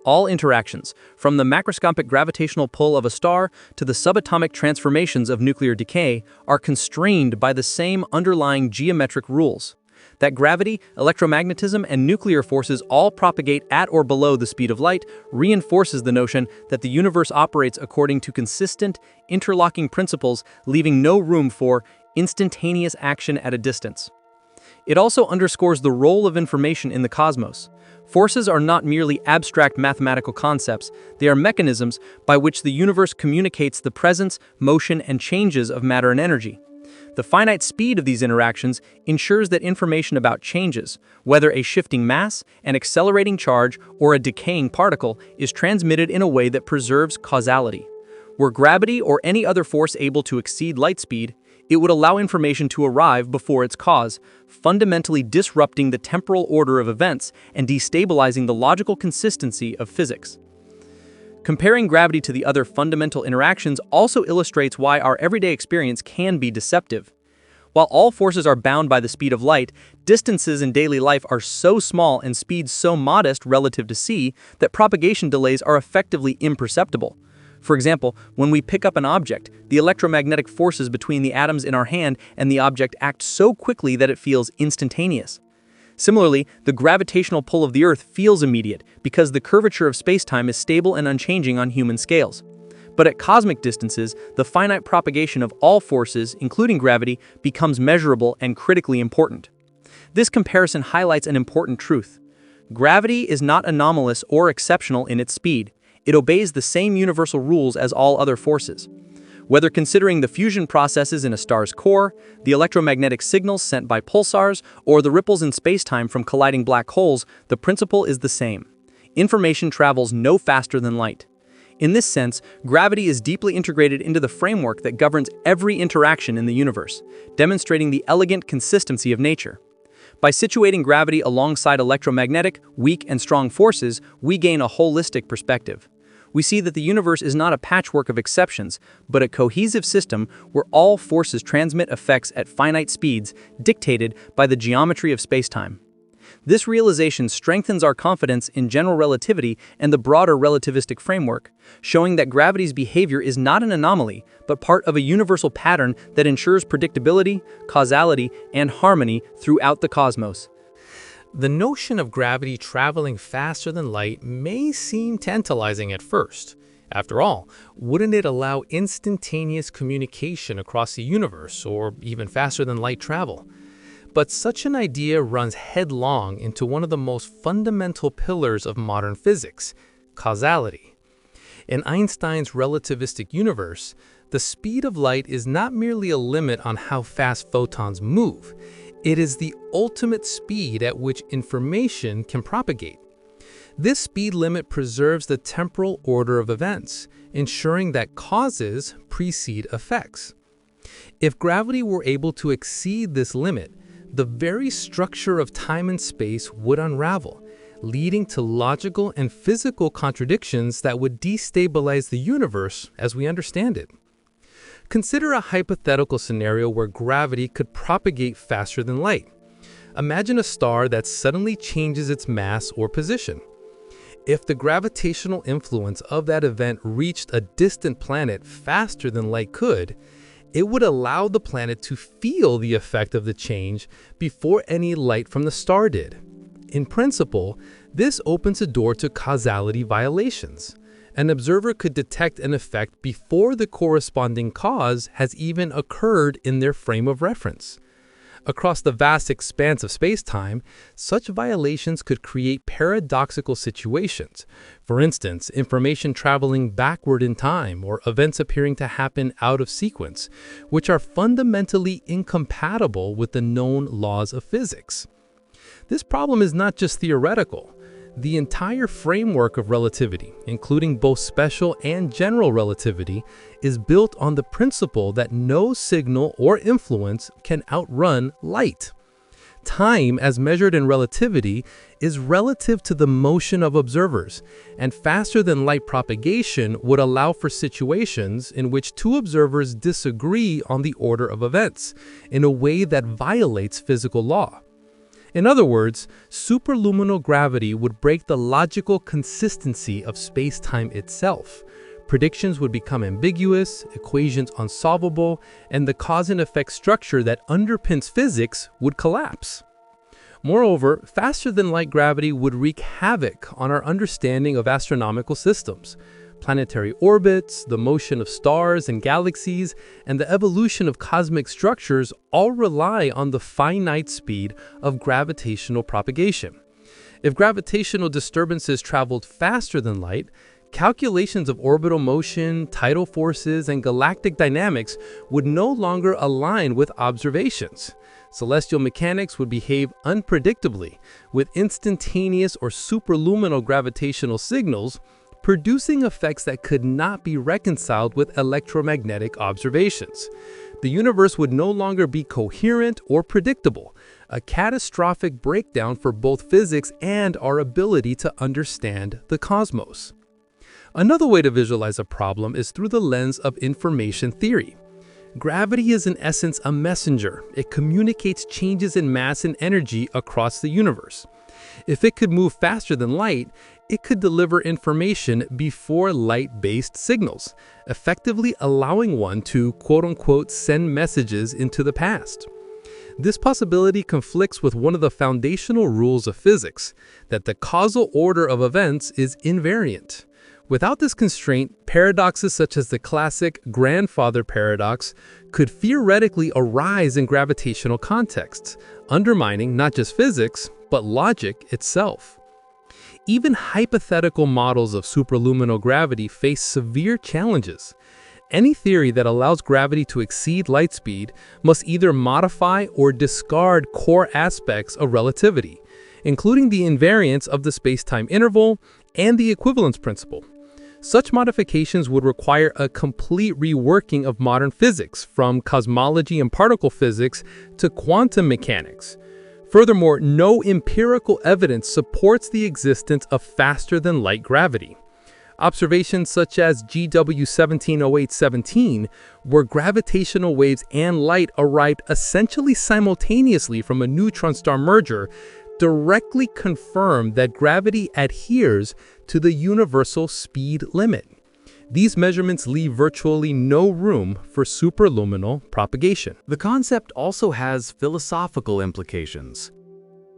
All interactions, from the macroscopic gravitational pull of a star to the subatomic transformations of nuclear decay, are constrained by the same underlying geometric rules. that gravity, electromagnetism, and nuclear forces all propagate at or below the speed of light reinforces the notion that the universe operates according to consistent, interlocking principles, leaving no room for instantaneous action at a distance. It also underscores the role of information in the cosmos. Forces are not merely abstract mathematical concepts, they are mechanisms by which the universe communicates the presence, motion, and changes of matter and energy. The finite speed of these interactions ensures that information about changes, whether a shifting mass, an accelerating charge, or a decaying particle, is transmitted in a way that preserves causality. Were gravity or any other force able to exceed light speed, it would allow information to arrive before its cause, fundamentally disrupting the temporal order of events and destabilizing the logical consistency of physics. Comparing gravity to the other fundamental interactions also illustrates why our everyday experience can be deceptive. While all forces are bound by the speed of light, distances in daily life are so small and speeds so modest relative to c that propagation delays are effectively imperceptible. For example, when we pick up an object, the electromagnetic forces between the atoms in our hand and the object act so quickly that it feels instantaneous. Similarly, the gravitational pull of the Earth feels immediate because the curvature of spacetime is stable and unchanging on human scales. But at cosmic distances, the finite propagation of all forces, including gravity, becomes measurable and critically important. This comparison highlights an important truth. Gravity is not anomalous or exceptional in its speed. It obeys the same universal rules as all other forces. Whether considering the fusion processes in a star's core, the electromagnetic signals sent by pulsars, or the ripples in spacetime from colliding black holes, the principle is the same. Information travels no faster than light. In this sense, gravity is deeply integrated into the framework that governs every interaction in the universe, demonstrating the elegant consistency of nature. By situating gravity alongside electromagnetic, weak and strong forces, we gain a holistic perspective. We see that the universe is not a patchwork of exceptions, but a cohesive system where all forces transmit effects at finite speeds dictated by the geometry of spacetime. This realization strengthens our confidence in general relativity and the broader relativistic framework, showing that gravity's behavior is not an anomaly, but part of a universal pattern that ensures predictability, causality, and harmony throughout the cosmos. The notion of gravity traveling faster than light may seem tantalizing at first. After all, wouldn't it allow instantaneous communication across the universe, or even faster than light travel? But such an idea runs headlong into one of the most fundamental pillars of modern physics, causality. In Einstein's relativistic universe, the speed of light is not merely a limit on how fast photons move. It is the ultimate speed at which information can propagate. This speed limit preserves the temporal order of events, ensuring that causes precede effects. If gravity were able to exceed this limit, the very structure of time and space would unravel, leading to logical and physical contradictions that would destabilize the universe as we understand it. Consider a hypothetical scenario where gravity could propagate faster than light. Imagine a star that suddenly changes its mass or position. If the gravitational influence of that event reached a distant planet faster than light could, it would allow the planet to feel the effect of the change before any light from the star did. In principle, this opens a door to causality violations. An observer could detect an effect before the corresponding cause has even occurred in their frame of reference. Across the vast expanse of space-time, such violations could create paradoxical situations. For instance, information traveling backward in time or events appearing to happen out of sequence, which are fundamentally incompatible with the known laws of physics. This problem is not just theoretical. The entire framework of relativity, including both special and general relativity, is built on the principle that no signal or influence can outrun light. Time, as measured in relativity, is relative to the motion of observers, and faster-than-light propagation would allow for situations in which two observers disagree on the order of events, in a way that violates physical law. In other words, superluminal gravity would break the logical consistency of space-time itself. Predictions would become ambiguous, equations unsolvable, and the cause and effect structure that underpins physics would collapse. Moreover, faster-than-light gravity would wreak havoc on our understanding of astronomical systems. Planetary orbits, the motion of stars and galaxies, and the evolution of cosmic structures all rely on the finite speed of gravitational propagation. If gravitational disturbances traveled faster than light, calculations of orbital motion, tidal forces, and galactic dynamics would no longer align with observations. Celestial mechanics would behave unpredictably, with instantaneous or superluminal gravitational signals producing effects that could not be reconciled with electromagnetic observations. The universe would no longer be coherent or predictable, a catastrophic breakdown for both physics and our ability to understand the cosmos. Another way to visualize a problem is through the lens of information theory. Gravity is in essence a messenger. It communicates changes in mass and energy across the universe. If it could move faster than light, it could deliver information before light-based signals, effectively allowing one to, quote-unquote, send messages into the past. This possibility conflicts with one of the foundational rules of physics, that the causal order of events is invariant. Without this constraint, paradoxes such as the classic grandfather paradox could theoretically arise in gravitational contexts, undermining not just physics, but logic itself. Even hypothetical models of superluminal gravity face severe challenges. Any theory that allows gravity to exceed light speed must either modify or discard core aspects of relativity, including the invariance of the spacetime interval and the equivalence principle. Such modifications would require a complete reworking of modern physics, from cosmology and particle physics to quantum mechanics. Furthermore, no empirical evidence supports the existence of faster-than-light gravity. Observations such as GW 170817, where gravitational waves and light arrived essentially simultaneously from a neutron star merger, directly confirm that gravity adheres to the universal speed limit. These measurements leave virtually no room for superluminal propagation. The concept also has philosophical implications.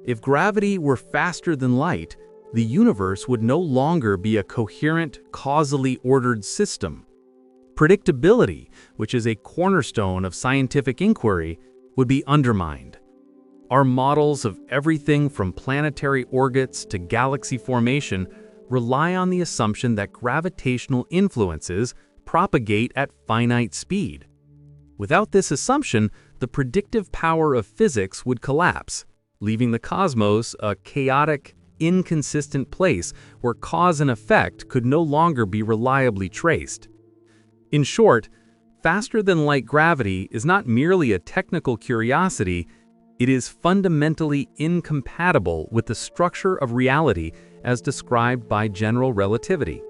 If gravity were faster than light, the universe would no longer be a coherent, causally ordered system. Predictability, which is a cornerstone of scientific inquiry, would be undermined. Our models of everything from planetary orbits to galaxy formation rely on the assumption that gravitational influences propagate at finite speed. Without this assumption, the predictive power of physics would collapse, leaving the cosmos a chaotic, inconsistent place where cause and effect could no longer be reliably traced. In short, faster-than-light gravity is not merely a technical curiosity, it is fundamentally incompatible with the structure of reality as described by general relativity.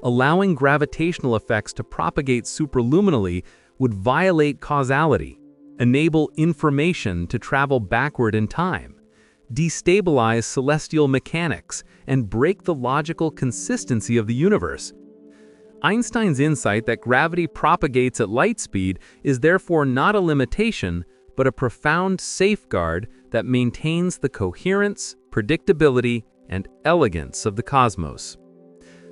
Allowing gravitational effects to propagate superluminally would violate causality, enable information to travel backward in time, destabilize celestial mechanics, and break the logical consistency of the universe. Einstein's insight that gravity propagates at light speed is therefore not a limitation, but a profound safeguard that maintains the coherence, predictability, and elegance of the cosmos.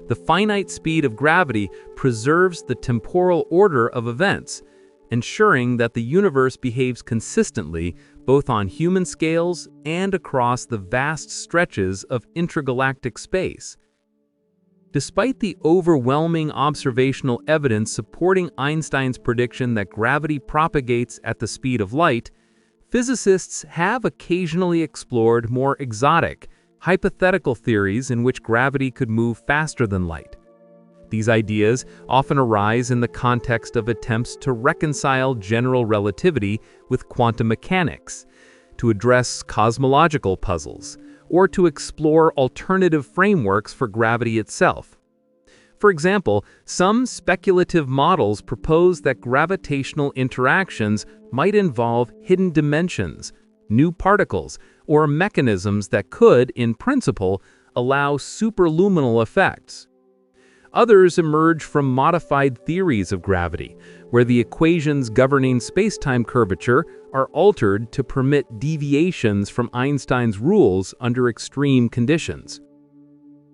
The finite speed of gravity preserves the temporal order of events, ensuring that the universe behaves consistently both on human scales and across the vast stretches of intergalactic space. Despite the overwhelming observational evidence supporting Einstein's prediction that gravity propagates at the speed of light, physicists have occasionally explored more exotic, hypothetical theories in which gravity could move faster than light. These ideas often arise in the context of attempts to reconcile general relativity with quantum mechanics, to address cosmological puzzles, or to explore alternative frameworks for gravity itself. For example, some speculative models propose that gravitational interactions might involve hidden dimensions, new particles, or mechanisms that could, in principle, allow superluminal effects. Others emerge from modified theories of gravity, where the equations governing spacetime curvature are altered to permit deviations from Einstein's rules under extreme conditions.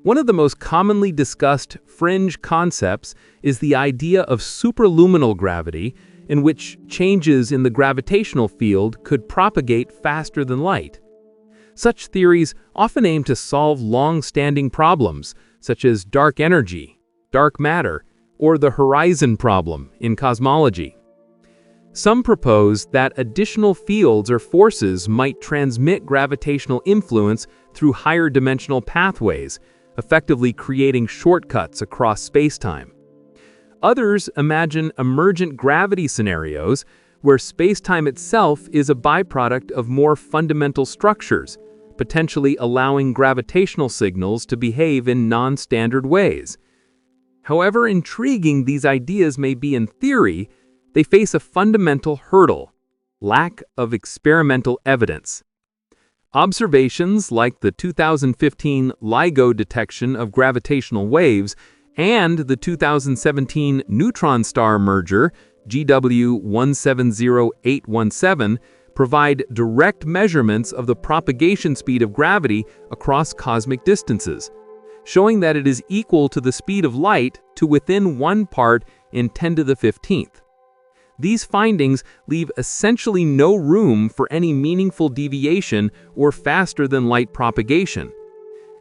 One of the most commonly discussed fringe concepts is the idea of superluminal gravity, in which changes in the gravitational field could propagate faster than light. Such theories often aim to solve long-standing problems, such as dark energy, dark matter, or the horizon problem in cosmology. Some propose that additional fields or forces might transmit gravitational influence through higher dimensional pathways, effectively creating shortcuts across spacetime. Others imagine emergent gravity scenarios where spacetime itself is a byproduct of more fundamental structures, potentially allowing gravitational signals to behave in non-standard ways. However intriguing these ideas may be in theory, they face a fundamental hurdle: lack of experimental evidence. Observations like the 2015 LIGO detection of gravitational waves and the 2017 neutron star merger, GW 170817, provide direct measurements of the propagation speed of gravity across cosmic distances, showing that it is equal to the speed of light to within 1 part in 10 to the 15th. These findings leave essentially no room for any meaningful deviation or faster-than-light propagation.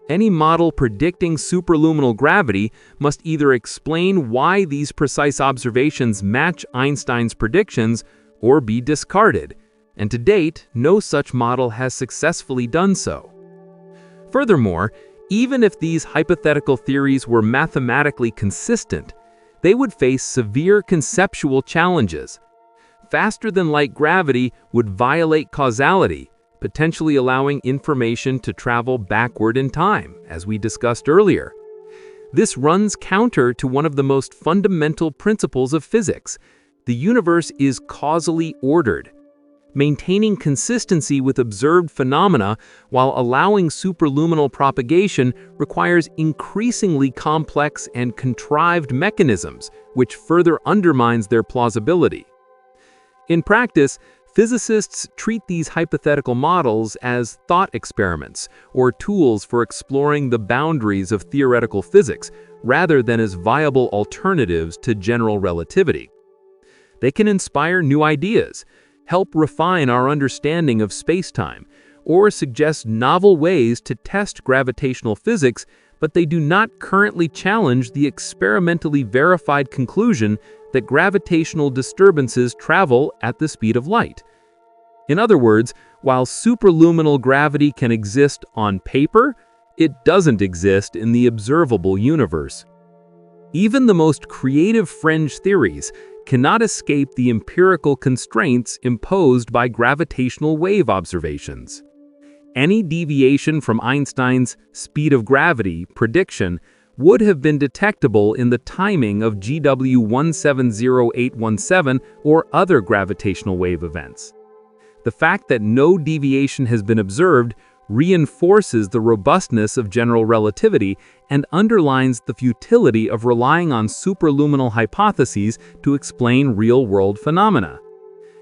Any model predicting superluminal gravity must either explain why these precise observations match Einstein's predictions or be discarded, and to date, no such model has successfully done so. Furthermore, even if these hypothetical theories were mathematically consistent, they would face severe conceptual challenges. Faster-than-light gravity would violate causality, potentially allowing information to travel backward in time, as we discussed earlier. This runs counter to one of the most fundamental principles of physics: the universe is causally ordered. Maintaining consistency with observed phenomena while allowing superluminal propagation requires increasingly complex and contrived mechanisms, which further undermines their plausibility. In practice, physicists treat these hypothetical models as thought experiments or tools for exploring the boundaries of theoretical physics, rather than as viable alternatives to general relativity. They can inspire new ideas, help refine our understanding of spacetime, or suggest novel ways to test gravitational physics, but they do not currently challenge the experimentally verified conclusion that gravitational disturbances travel at the speed of light. In other words, while superluminal gravity can exist on paper, it doesn't exist in the observable universe. Even the most creative fringe theories cannot escape the empirical constraints imposed by gravitational wave observations. Any deviation from Einstein's speed of gravity prediction would have been detectable in the timing of GW 170817 or other gravitational wave events. The fact that no deviation has been observed reinforces the robustness of general relativity and underlines the futility of relying on superluminal hypotheses to explain real-world phenomena.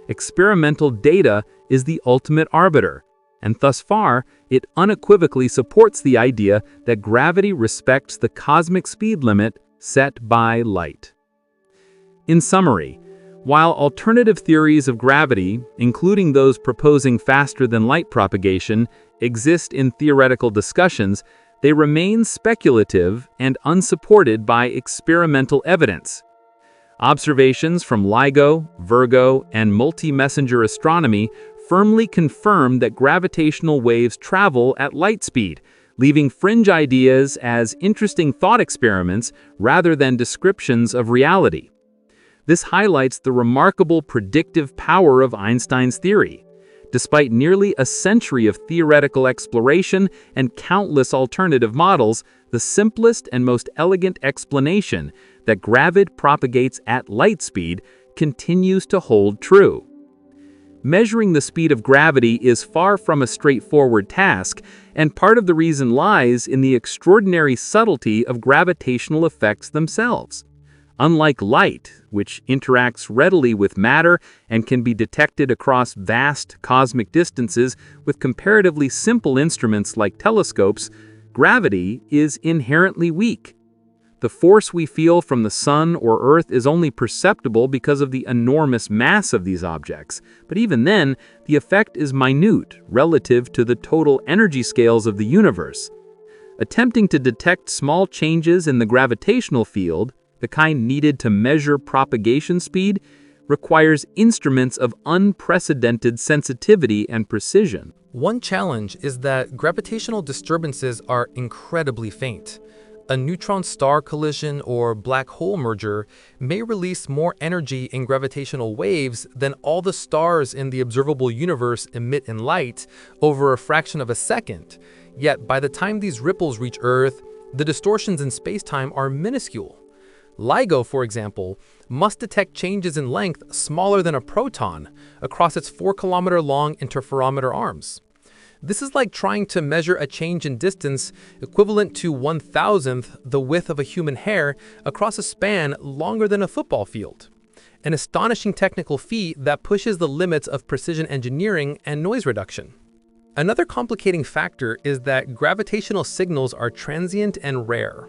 Experimental data is the ultimate arbiter, and thus far, it unequivocally supports the idea that gravity respects the cosmic speed limit set by light. In summary, while alternative theories of gravity, including those proposing faster-than-light propagation, exist in theoretical discussions, they remain speculative and unsupported by experimental evidence. Observations from LIGO, Virgo, and multi-messenger astronomy firmly confirm that gravitational waves travel at light speed, leaving fringe ideas as interesting thought experiments rather than descriptions of reality. This highlights the remarkable predictive power of Einstein's theory. Despite nearly a century of theoretical exploration and countless alternative models, the simplest and most elegant explanation that gravity propagates at light speed continues to hold true. Measuring the speed of gravity is far from a straightforward task, and part of the reason lies in the extraordinary subtlety of gravitational effects themselves. Unlike light, which interacts readily with matter and can be detected across vast cosmic distances with comparatively simple instruments like telescopes, gravity is inherently weak. The force we feel from the sun or Earth is only perceptible because of the enormous mass of these objects, but even then, the effect is minute relative to the total energy scales of the universe. Attempting to detect small changes in the gravitational field, the kind needed to measure propagation speed, requires instruments of unprecedented sensitivity and precision. One challenge is that gravitational disturbances are incredibly faint. A neutron-star collision or black hole merger may release more energy in gravitational waves than all the stars in the observable universe emit in light over a fraction of a second. Yet by the time these ripples reach Earth, the distortions in spacetime are minuscule. LIGO, for example, must detect changes in length smaller than a proton across its 4-kilometer-long interferometer arms. This is like trying to measure a change in distance equivalent to 1,000th the width of a human hair across a span longer than a football field. An astonishing technical feat that pushes the limits of precision engineering and noise reduction. Another complicating factor is that gravitational signals are transient and rare.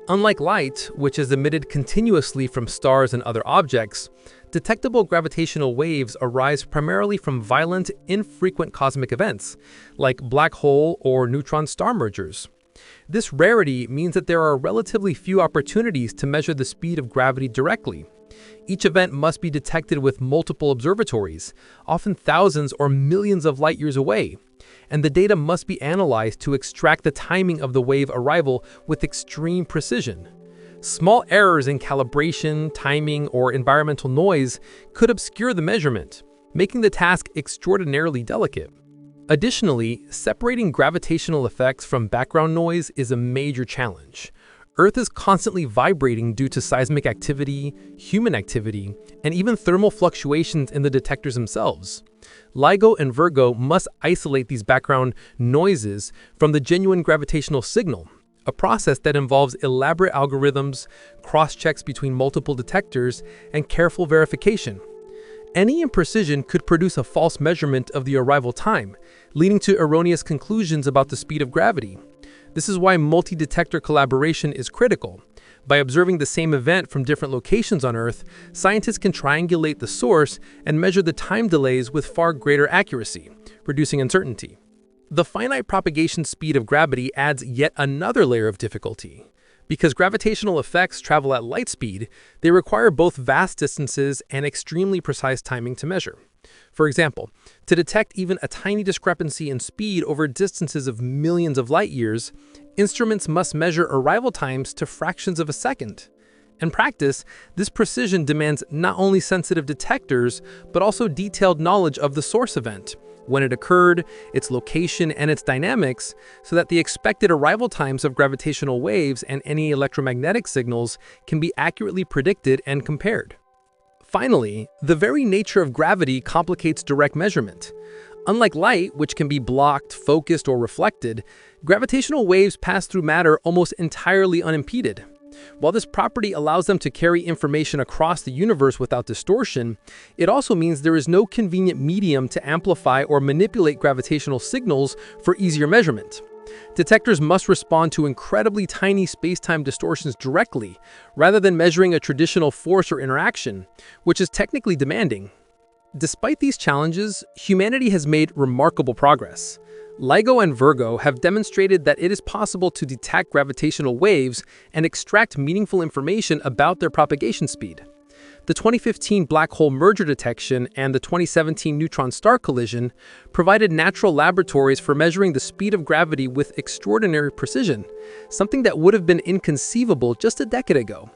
Unlike light, which is emitted continuously from stars and other objects, detectable gravitational waves arise primarily from violent, infrequent cosmic events, like black hole or neutron star mergers. This rarity means that there are relatively few opportunities to measure the speed of gravity directly. Each event must be detected with multiple observatories, often thousands or millions of light years away, and the data must be analyzed to extract the timing of the wave arrival with extreme precision. Small errors in calibration, timing, or environmental noise could obscure the measurement, making the task extraordinarily delicate. Additionally, separating gravitational effects from background noise is a major challenge. Earth is constantly vibrating due to seismic activity, human activity, and even thermal fluctuations in the detectors themselves. LIGO and Virgo must isolate these background noises from the genuine gravitational signal, a process that involves elaborate algorithms, cross-checks between multiple detectors, and careful verification. Any imprecision could produce a false measurement of the arrival time, leading to erroneous conclusions about the speed of gravity. This is why multi-detector collaboration is critical. By observing the same event from different locations on Earth, scientists can triangulate the source and measure the time delays with far greater accuracy, reducing uncertainty. The finite propagation speed of gravity adds yet another layer of difficulty. Because gravitational effects travel at light speed, they require both vast distances and extremely precise timing to measure. For example, to detect even a tiny discrepancy in speed over distances of millions of light years, instruments must measure arrival times to fractions of a second. In practice, this precision demands not only sensitive detectors, but also detailed knowledge of the source event, when it occurred, its location, and its dynamics, so that the expected arrival times of gravitational waves and any electromagnetic signals can be accurately predicted and compared. Finally, the very nature of gravity complicates direct measurement. Unlike light, which can be blocked, focused, or reflected, gravitational waves pass through matter almost entirely unimpeded. While this property allows them to carry information across the universe without distortion, it also means there is no convenient medium to amplify or manipulate gravitational signals for easier measurement. Detectors must respond to incredibly tiny space-time distortions directly, rather than measuring a traditional force or interaction, which is technically demanding. Despite these challenges, humanity has made remarkable progress. LIGO and Virgo have demonstrated that it is possible to detect gravitational waves and extract meaningful information about their propagation speed. The 2015 black hole merger detection and the 2017 neutron star collision provided natural laboratories for measuring the speed of gravity with extraordinary precision, something that would have been inconceivable just a decade ago.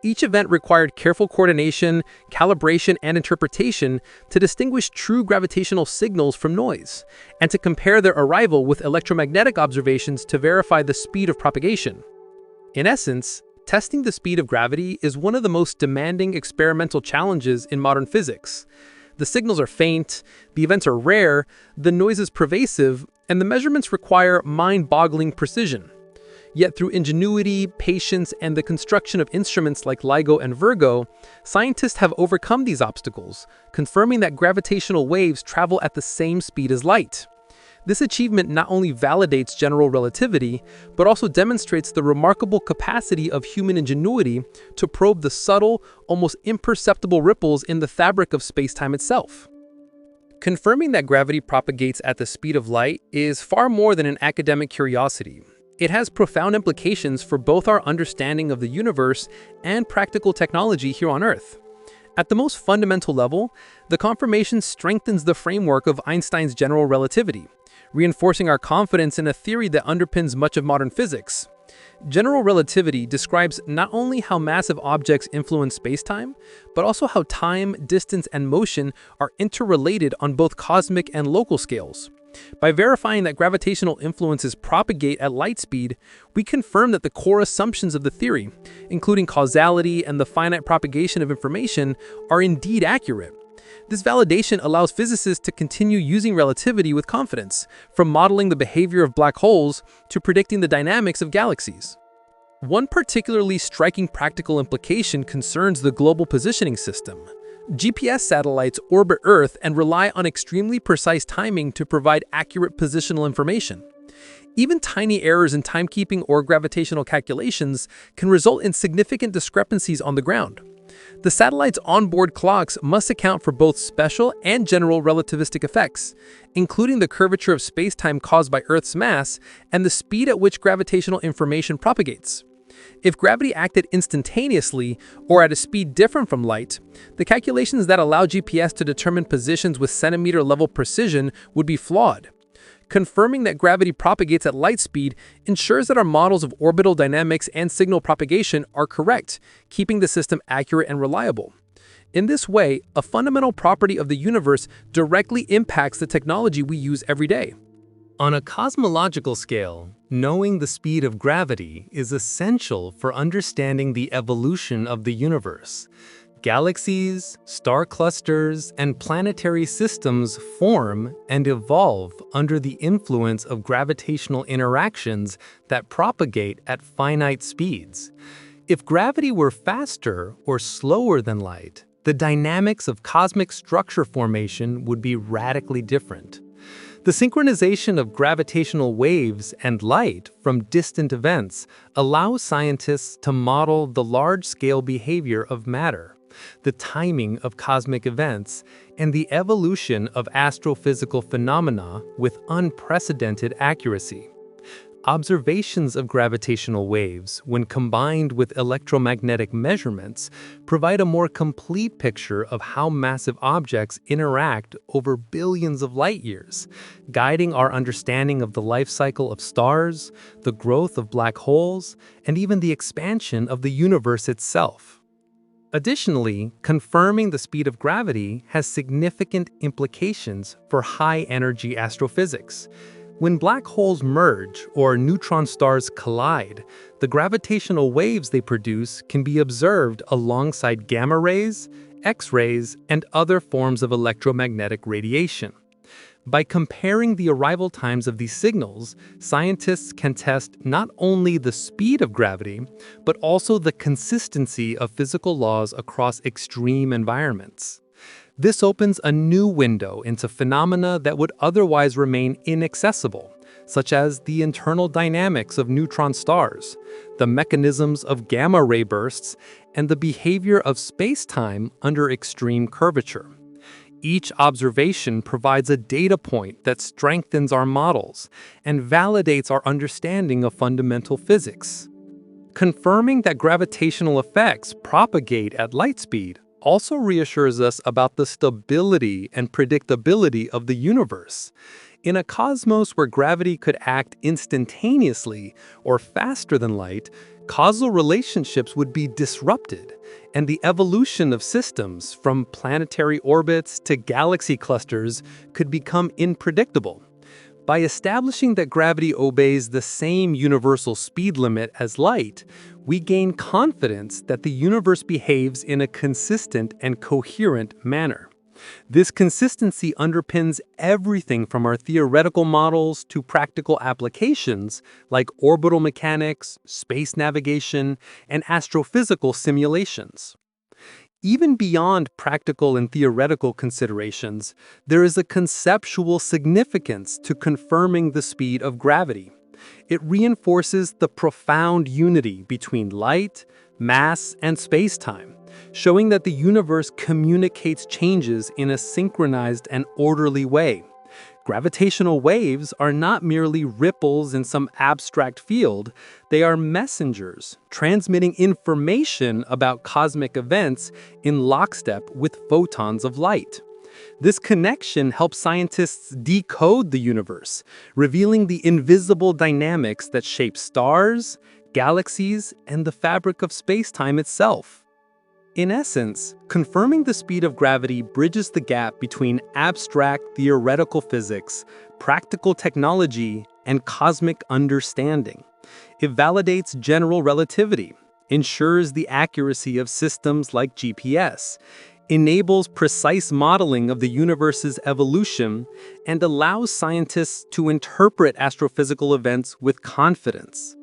Each event required careful coordination, calibration, and interpretation to distinguish true gravitational signals from noise, and to compare their arrival with electromagnetic observations to verify the speed of propagation. In essence, testing the speed of gravity is one of the most demanding experimental challenges in modern physics. The signals are faint, the events are rare, the noise is pervasive, and the measurements require mind-boggling precision. Yet through ingenuity, patience, and the construction of instruments like LIGO and Virgo, scientists have overcome these obstacles, confirming that gravitational waves travel at the same speed as light. This achievement not only validates general relativity, but also demonstrates the remarkable capacity of human ingenuity to probe the subtle, almost imperceptible ripples in the fabric of spacetime itself. Confirming that gravity propagates at the speed of light is far more than an academic curiosity. It has profound implications for both our understanding of the universe and practical technology here on Earth. At the most fundamental level, the confirmation strengthens the framework of Einstein's general relativity, reinforcing our confidence in a theory that underpins much of modern physics. General relativity describes not only how massive objects influence spacetime, but also how time, distance, and motion are interrelated on both cosmic and local scales. By verifying that gravitational influences propagate at light speed, we confirm that the core assumptions of the theory, including causality and the finite propagation of information, are indeed accurate. This validation allows physicists to continue using relativity with confidence, from modeling the behavior of black holes to predicting the dynamics of galaxies. One particularly striking practical implication concerns the global positioning system. GPS satellites orbit Earth and rely on extremely precise timing to provide accurate positional information. Even tiny errors in timekeeping or gravitational calculations can result in significant discrepancies on the ground. The satellite's onboard clocks must account for both special and general relativistic effects, including the curvature of spacetime caused by Earth's mass and the speed at which gravitational information propagates. If gravity acted instantaneously or at a speed different from light, the calculations that allow GPS to determine positions with centimeter-level precision would be flawed. Confirming that gravity propagates at light speed ensures that our models of orbital dynamics and signal propagation are correct, keeping the system accurate and reliable. In this way, a fundamental property of the universe directly impacts the technology we use every day. On a cosmological scale, knowing the speed of gravity is essential for understanding the evolution of the universe. Galaxies, star clusters, and planetary systems form and evolve under the influence of gravitational interactions that propagate at finite speeds. If gravity were faster or slower than light, the dynamics of cosmic structure formation would be radically different. The synchronization of gravitational waves and light from distant events allows scientists to model the large-scale behavior of matter, the timing of cosmic events, and the evolution of astrophysical phenomena with unprecedented accuracy. Observations of gravitational waves, when combined with electromagnetic measurements, provide a more complete picture of how massive objects interact over billions of light years, guiding our understanding of the life cycle of stars, the growth of black holes, and even the expansion of the universe itself. Additionally, confirming the speed of gravity has significant implications for high-energy astrophysics. When black holes merge or neutron stars collide, the gravitational waves they produce can be observed alongside gamma rays, X-rays, and other forms of electromagnetic radiation. By comparing the arrival times of these signals, scientists can test not only the speed of gravity, but also the consistency of physical laws across extreme environments. This opens a new window into phenomena that would otherwise remain inaccessible, such as the internal dynamics of neutron stars, the mechanisms of gamma ray bursts, and the behavior of space-time under extreme curvature. Each observation provides a data point that strengthens our models and validates our understanding of fundamental physics. Confirming that gravitational effects propagate at light speed also reassures us about the stability and predictability of the universe. In a cosmos where gravity could act instantaneously or faster than light, causal relationships would be disrupted, and the evolution of systems, from planetary orbits to galaxy clusters, could become unpredictable. By establishing that gravity obeys the same universal speed limit as light, we gain confidence that the universe behaves in a consistent and coherent manner. This consistency underpins everything from our theoretical models to practical applications like orbital mechanics, space navigation, and astrophysical simulations. Even beyond practical and theoretical considerations, there is a conceptual significance to confirming the speed of gravity. It reinforces the profound unity between light, mass, and spacetime, showing that the universe communicates changes in a synchronized and orderly way. Gravitational waves are not merely ripples in some abstract field, they are messengers, transmitting information about cosmic events in lockstep with photons of light. This connection helps scientists decode the universe, revealing the invisible dynamics that shape stars, galaxies, and the fabric of spacetime itself. In essence, confirming the speed of gravity bridges the gap between abstract theoretical physics, practical technology, and cosmic understanding. It validates general relativity, ensures the accuracy of systems like GPS, enables precise modeling of the universe's evolution, and allows scientists to interpret astrophysical events with confidence.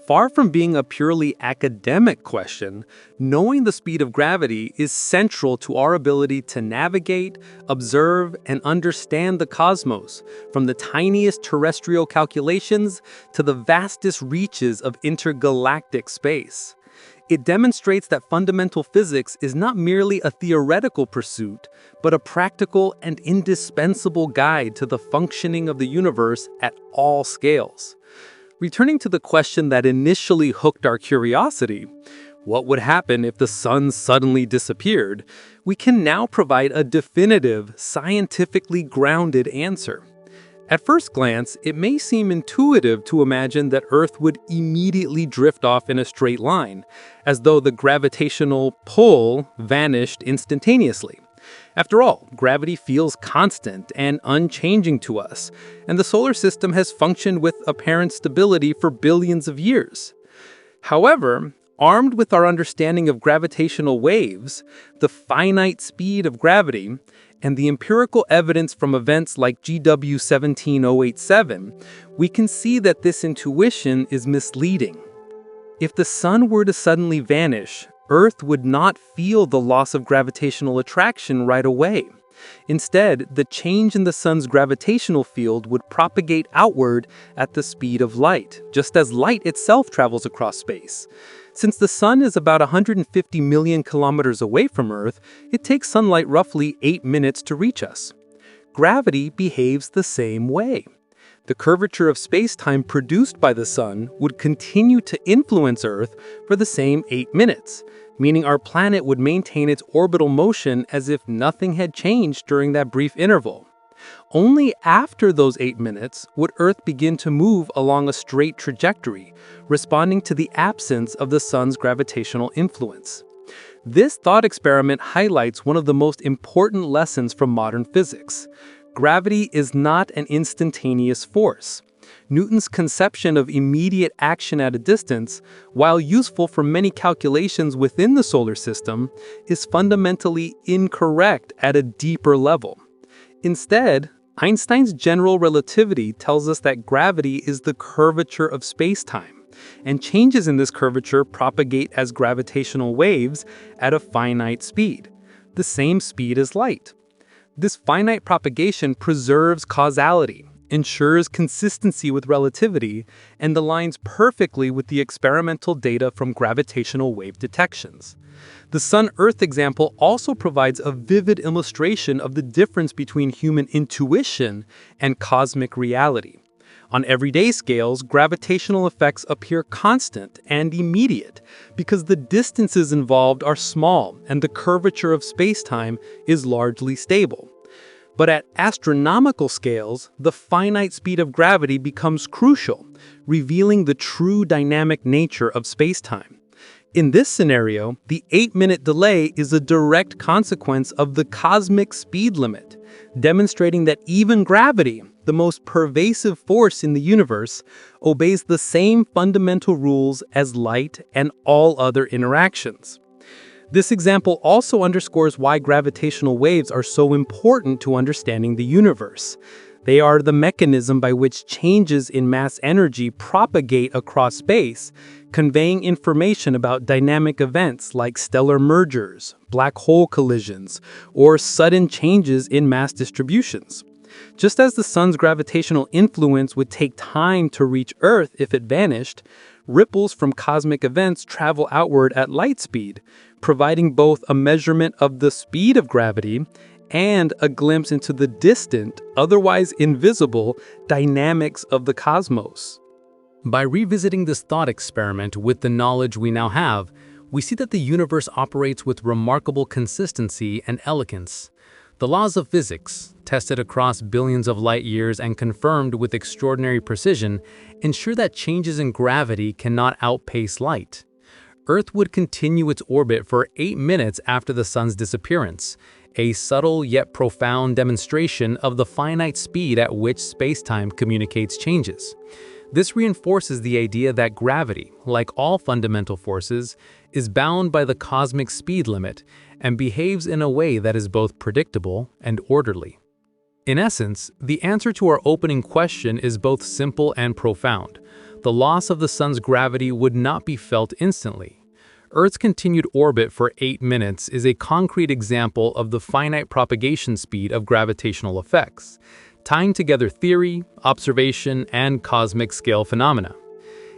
Far from being a purely academic question, knowing the speed of gravity is central to our ability to navigate, observe, and understand the cosmos, from the tiniest terrestrial calculations to the vastest reaches of intergalactic space. It demonstrates that fundamental physics is not merely a theoretical pursuit, but a practical and indispensable guide to the functioning of the universe at all scales. Returning to the question that initially hooked our curiosity, what would happen if the sun suddenly disappeared, we can now provide a definitive, scientifically grounded answer. At first glance, it may seem intuitive to imagine that Earth would immediately drift off in a straight line, as though the gravitational pull vanished instantaneously. After all, gravity feels constant and unchanging to us, and the solar system has functioned with apparent stability for billions of years. However, armed with our understanding of gravitational waves, the finite speed of gravity, and the empirical evidence from events like GW 17087, we can see that this intuition is misleading. If the sun were to suddenly vanish, Earth would not feel the loss of gravitational attraction right away. Instead, the change in the sun's gravitational field would propagate outward at the speed of light, just as light itself travels across space. Since the sun is about 150 million kilometers away from Earth, it takes sunlight roughly 8 minutes to reach us. Gravity behaves the same way. The curvature of spacetime produced by the sun would continue to influence Earth for the same 8 minutes, meaning our planet would maintain its orbital motion as if nothing had changed during that brief interval. Only after those 8 minutes would Earth begin to move along a straight trajectory, responding to the absence of the sun's gravitational influence. This thought experiment highlights one of the most important lessons from modern physics. Gravity is not an instantaneous force. Newton's conception of immediate action at a distance, while useful for many calculations within the solar system, is fundamentally incorrect at a deeper level. Instead, Einstein's general relativity tells us that gravity is the curvature of spacetime, and changes in this curvature propagate as gravitational waves at a finite speed, the same speed as light. This finite propagation preserves causality, ensures consistency with relativity, and aligns perfectly with the experimental data from gravitational wave detections. The Sun-Earth example also provides a vivid illustration of the difference between human intuition and cosmic reality. On everyday scales, gravitational effects appear constant and immediate because the distances involved are small and the curvature of spacetime is largely stable. But at astronomical scales, the finite speed of gravity becomes crucial, revealing the true dynamic nature of spacetime. In this scenario, the 8-minute delay is a direct consequence of the cosmic speed limit, demonstrating that even gravity, the most pervasive force in the universe, obeys the same fundamental rules as light and all other interactions. This example also underscores why gravitational waves are so important to understanding the universe. They are the mechanism by which changes in mass energy propagate across space, conveying information about dynamic events like stellar mergers, black hole collisions, or sudden changes in mass distributions. Just as the sun's gravitational influence would take time to reach Earth if it vanished, ripples from cosmic events travel outward at light speed, providing both a measurement of the speed of gravity and a glimpse into the distant, otherwise invisible, dynamics of the cosmos. By revisiting this thought experiment with the knowledge we now have, we see that the universe operates with remarkable consistency and elegance. The laws of physics, tested across billions of light years and confirmed with extraordinary precision, ensure that changes in gravity cannot outpace light. Earth would continue its orbit for 8 minutes after the sun's disappearance, a subtle yet profound demonstration of the finite speed at which spacetime communicates changes. This reinforces the idea that gravity, like all fundamental forces, is bound by the cosmic speed limit and behaves in a way that is both predictable and orderly. In essence, the answer to our opening question is both simple and profound. The loss of the sun's gravity would not be felt instantly. Earth's continued orbit for 8 minutes is a concrete example of the finite propagation speed of gravitational effects, tying together theory, observation, and cosmic scale phenomena.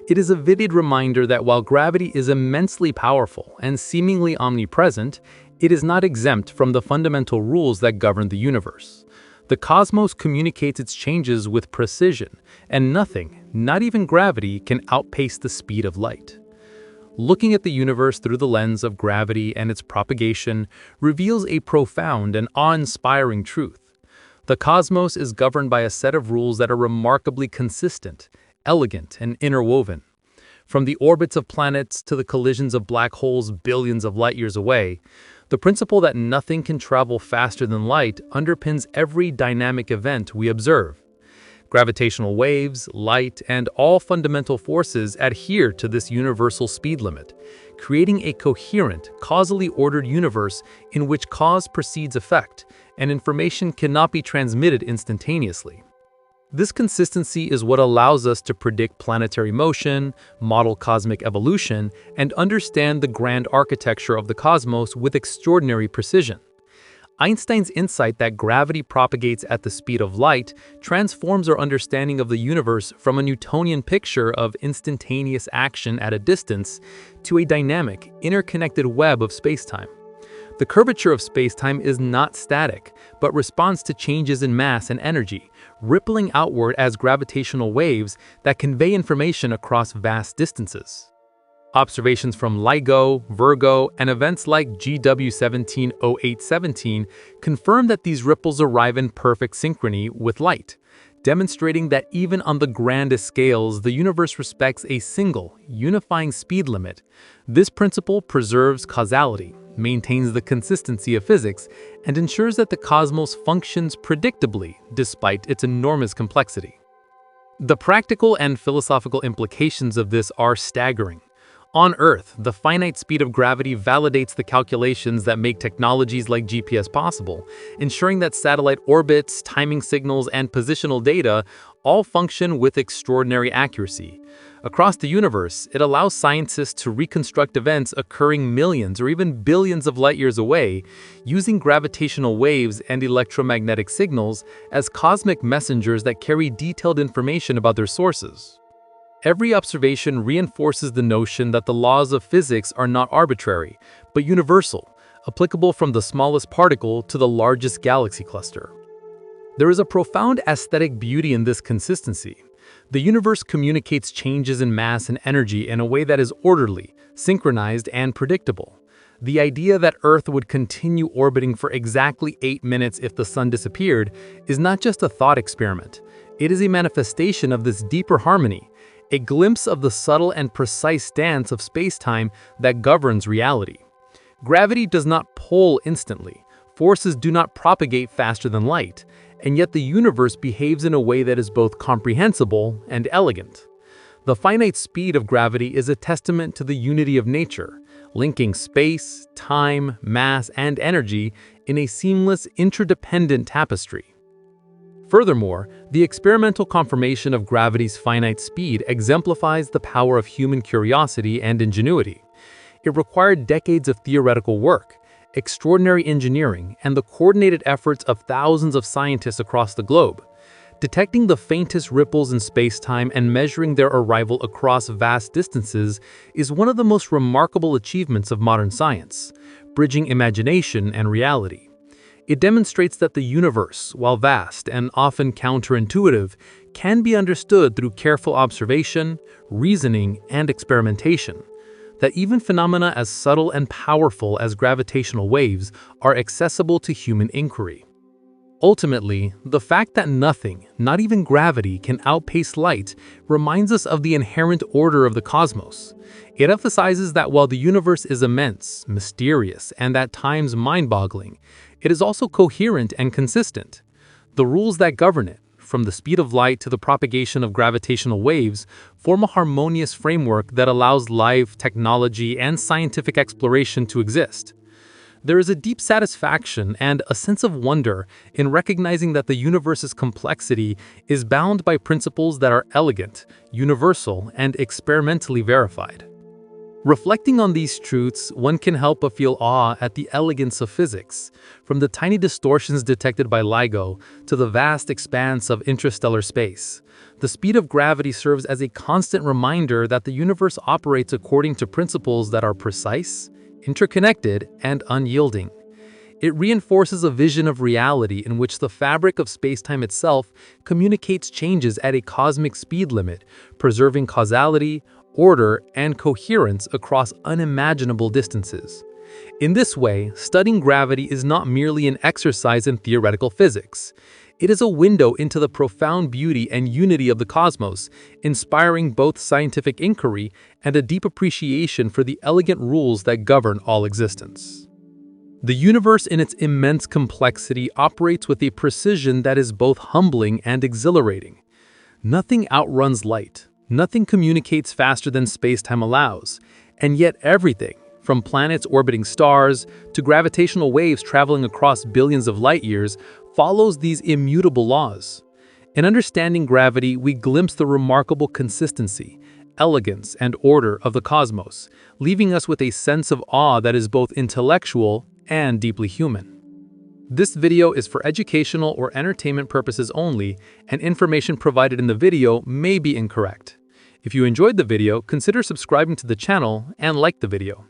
It is a vivid reminder that while gravity is immensely powerful and seemingly omnipresent, it is not exempt from the fundamental rules that govern the universe. The cosmos communicates its changes with precision, and nothing, not even gravity, can outpace the speed of light. Looking at the universe through the lens of gravity and its propagation reveals a profound and awe-inspiring truth. The cosmos is governed by a set of rules that are remarkably consistent, elegant, and interwoven. From the orbits of planets to the collisions of black holes billions of light years away, the principle that nothing can travel faster than light underpins every dynamic event we observe. Gravitational waves, light, and all fundamental forces adhere to this universal speed limit, creating a coherent, causally ordered universe in which cause precedes effect, and information cannot be transmitted instantaneously. This consistency is what allows us to predict planetary motion, model cosmic evolution, and understand the grand architecture of the cosmos with extraordinary precision. Einstein's insight that gravity propagates at the speed of light transforms our understanding of the universe from a Newtonian picture of instantaneous action at a distance to a dynamic, interconnected web of spacetime. The curvature of spacetime is not static, but responds to changes in mass and energy, rippling outward as gravitational waves that convey information across vast distances. Observations from LIGO, Virgo, and events like GW170817 confirm that these ripples arrive in perfect synchrony with light, demonstrating that even on the grandest scales, the universe respects a single, unifying speed limit. This principle preserves causality, maintains the consistency of physics, and ensures that the cosmos functions predictably despite its enormous complexity. The practical and philosophical implications of this are staggering. On Earth, the finite speed of gravity validates the calculations that make technologies like GPS possible, ensuring that satellite orbits, timing signals, and positional data all function with extraordinary accuracy. Across the universe, it allows scientists to reconstruct events occurring millions or even billions of light years away, using gravitational waves and electromagnetic signals as cosmic messengers that carry detailed information about their sources. Every observation reinforces the notion that the laws of physics are not arbitrary, but universal, applicable from the smallest particle to the largest galaxy cluster. There is a profound aesthetic beauty in this consistency. The universe communicates changes in mass and energy in a way that is orderly, synchronized, and predictable. The idea that Earth would continue orbiting for exactly 8 minutes if the sun disappeared is not just a thought experiment. It is a manifestation of this deeper harmony, a glimpse of the subtle and precise dance of space-time that governs reality. Gravity does not pull instantly, forces do not propagate faster than light, and yet the universe behaves in a way that is both comprehensible and elegant. The finite speed of gravity is a testament to the unity of nature. linking space, time, mass, and energy in a seamless, interdependent tapestry. Furthermore, the experimental confirmation of gravity's finite speed exemplifies the power of human curiosity and ingenuity. It required decades of theoretical work, extraordinary engineering, and the coordinated efforts of thousands of scientists across the globe. Detecting the faintest ripples in space-time and measuring their arrival across vast distances is one of the most remarkable achievements of modern science, bridging imagination and reality. It demonstrates that the universe, while vast and often counterintuitive, can be understood through careful observation, reasoning, and experimentation. That even phenomena as subtle and powerful as gravitational waves are accessible to human inquiry. Ultimately, the fact that nothing, not even gravity, can outpace light reminds us of the inherent order of the cosmos. It emphasizes that while the universe is immense, mysterious, and at times mind-boggling, it is also coherent and consistent. The rules that govern it, from the speed of light to the propagation of gravitational waves, form a harmonious framework that allows life, technology, and scientific exploration to exist. There is a deep satisfaction and a sense of wonder in recognizing that the universe's complexity is bound by principles that are elegant, universal, and experimentally verified. Reflecting on these truths, one can help but feel awe at the elegance of physics, from the tiny distortions detected by LIGO to the vast expanse of interstellar space. The speed of gravity serves as a constant reminder that the universe operates according to principles that are precise, interconnected, and unyielding. It reinforces a vision of reality in which the fabric of spacetime itself communicates changes at a cosmic speed limit, preserving causality, order, and coherence across unimaginable distances. In this way, studying gravity is not merely an exercise in theoretical physics. It is a window into the profound beauty and unity of the cosmos, inspiring both scientific inquiry and a deep appreciation for the elegant rules that govern all existence. The universe in its immense complexity operates with a precision that is both humbling and exhilarating. Nothing outruns light. Nothing communicates faster than space-time allows, and yet everything, from planets orbiting stars to gravitational waves traveling across billions of light years, follows these immutable laws. In understanding gravity, we glimpse the remarkable consistency, elegance, and order of the cosmos, leaving us with a sense of awe that is both intellectual and deeply human. This video is for educational or entertainment purposes only, and information provided in the video may be incorrect. If you enjoyed the video, consider subscribing to the channel and like the video.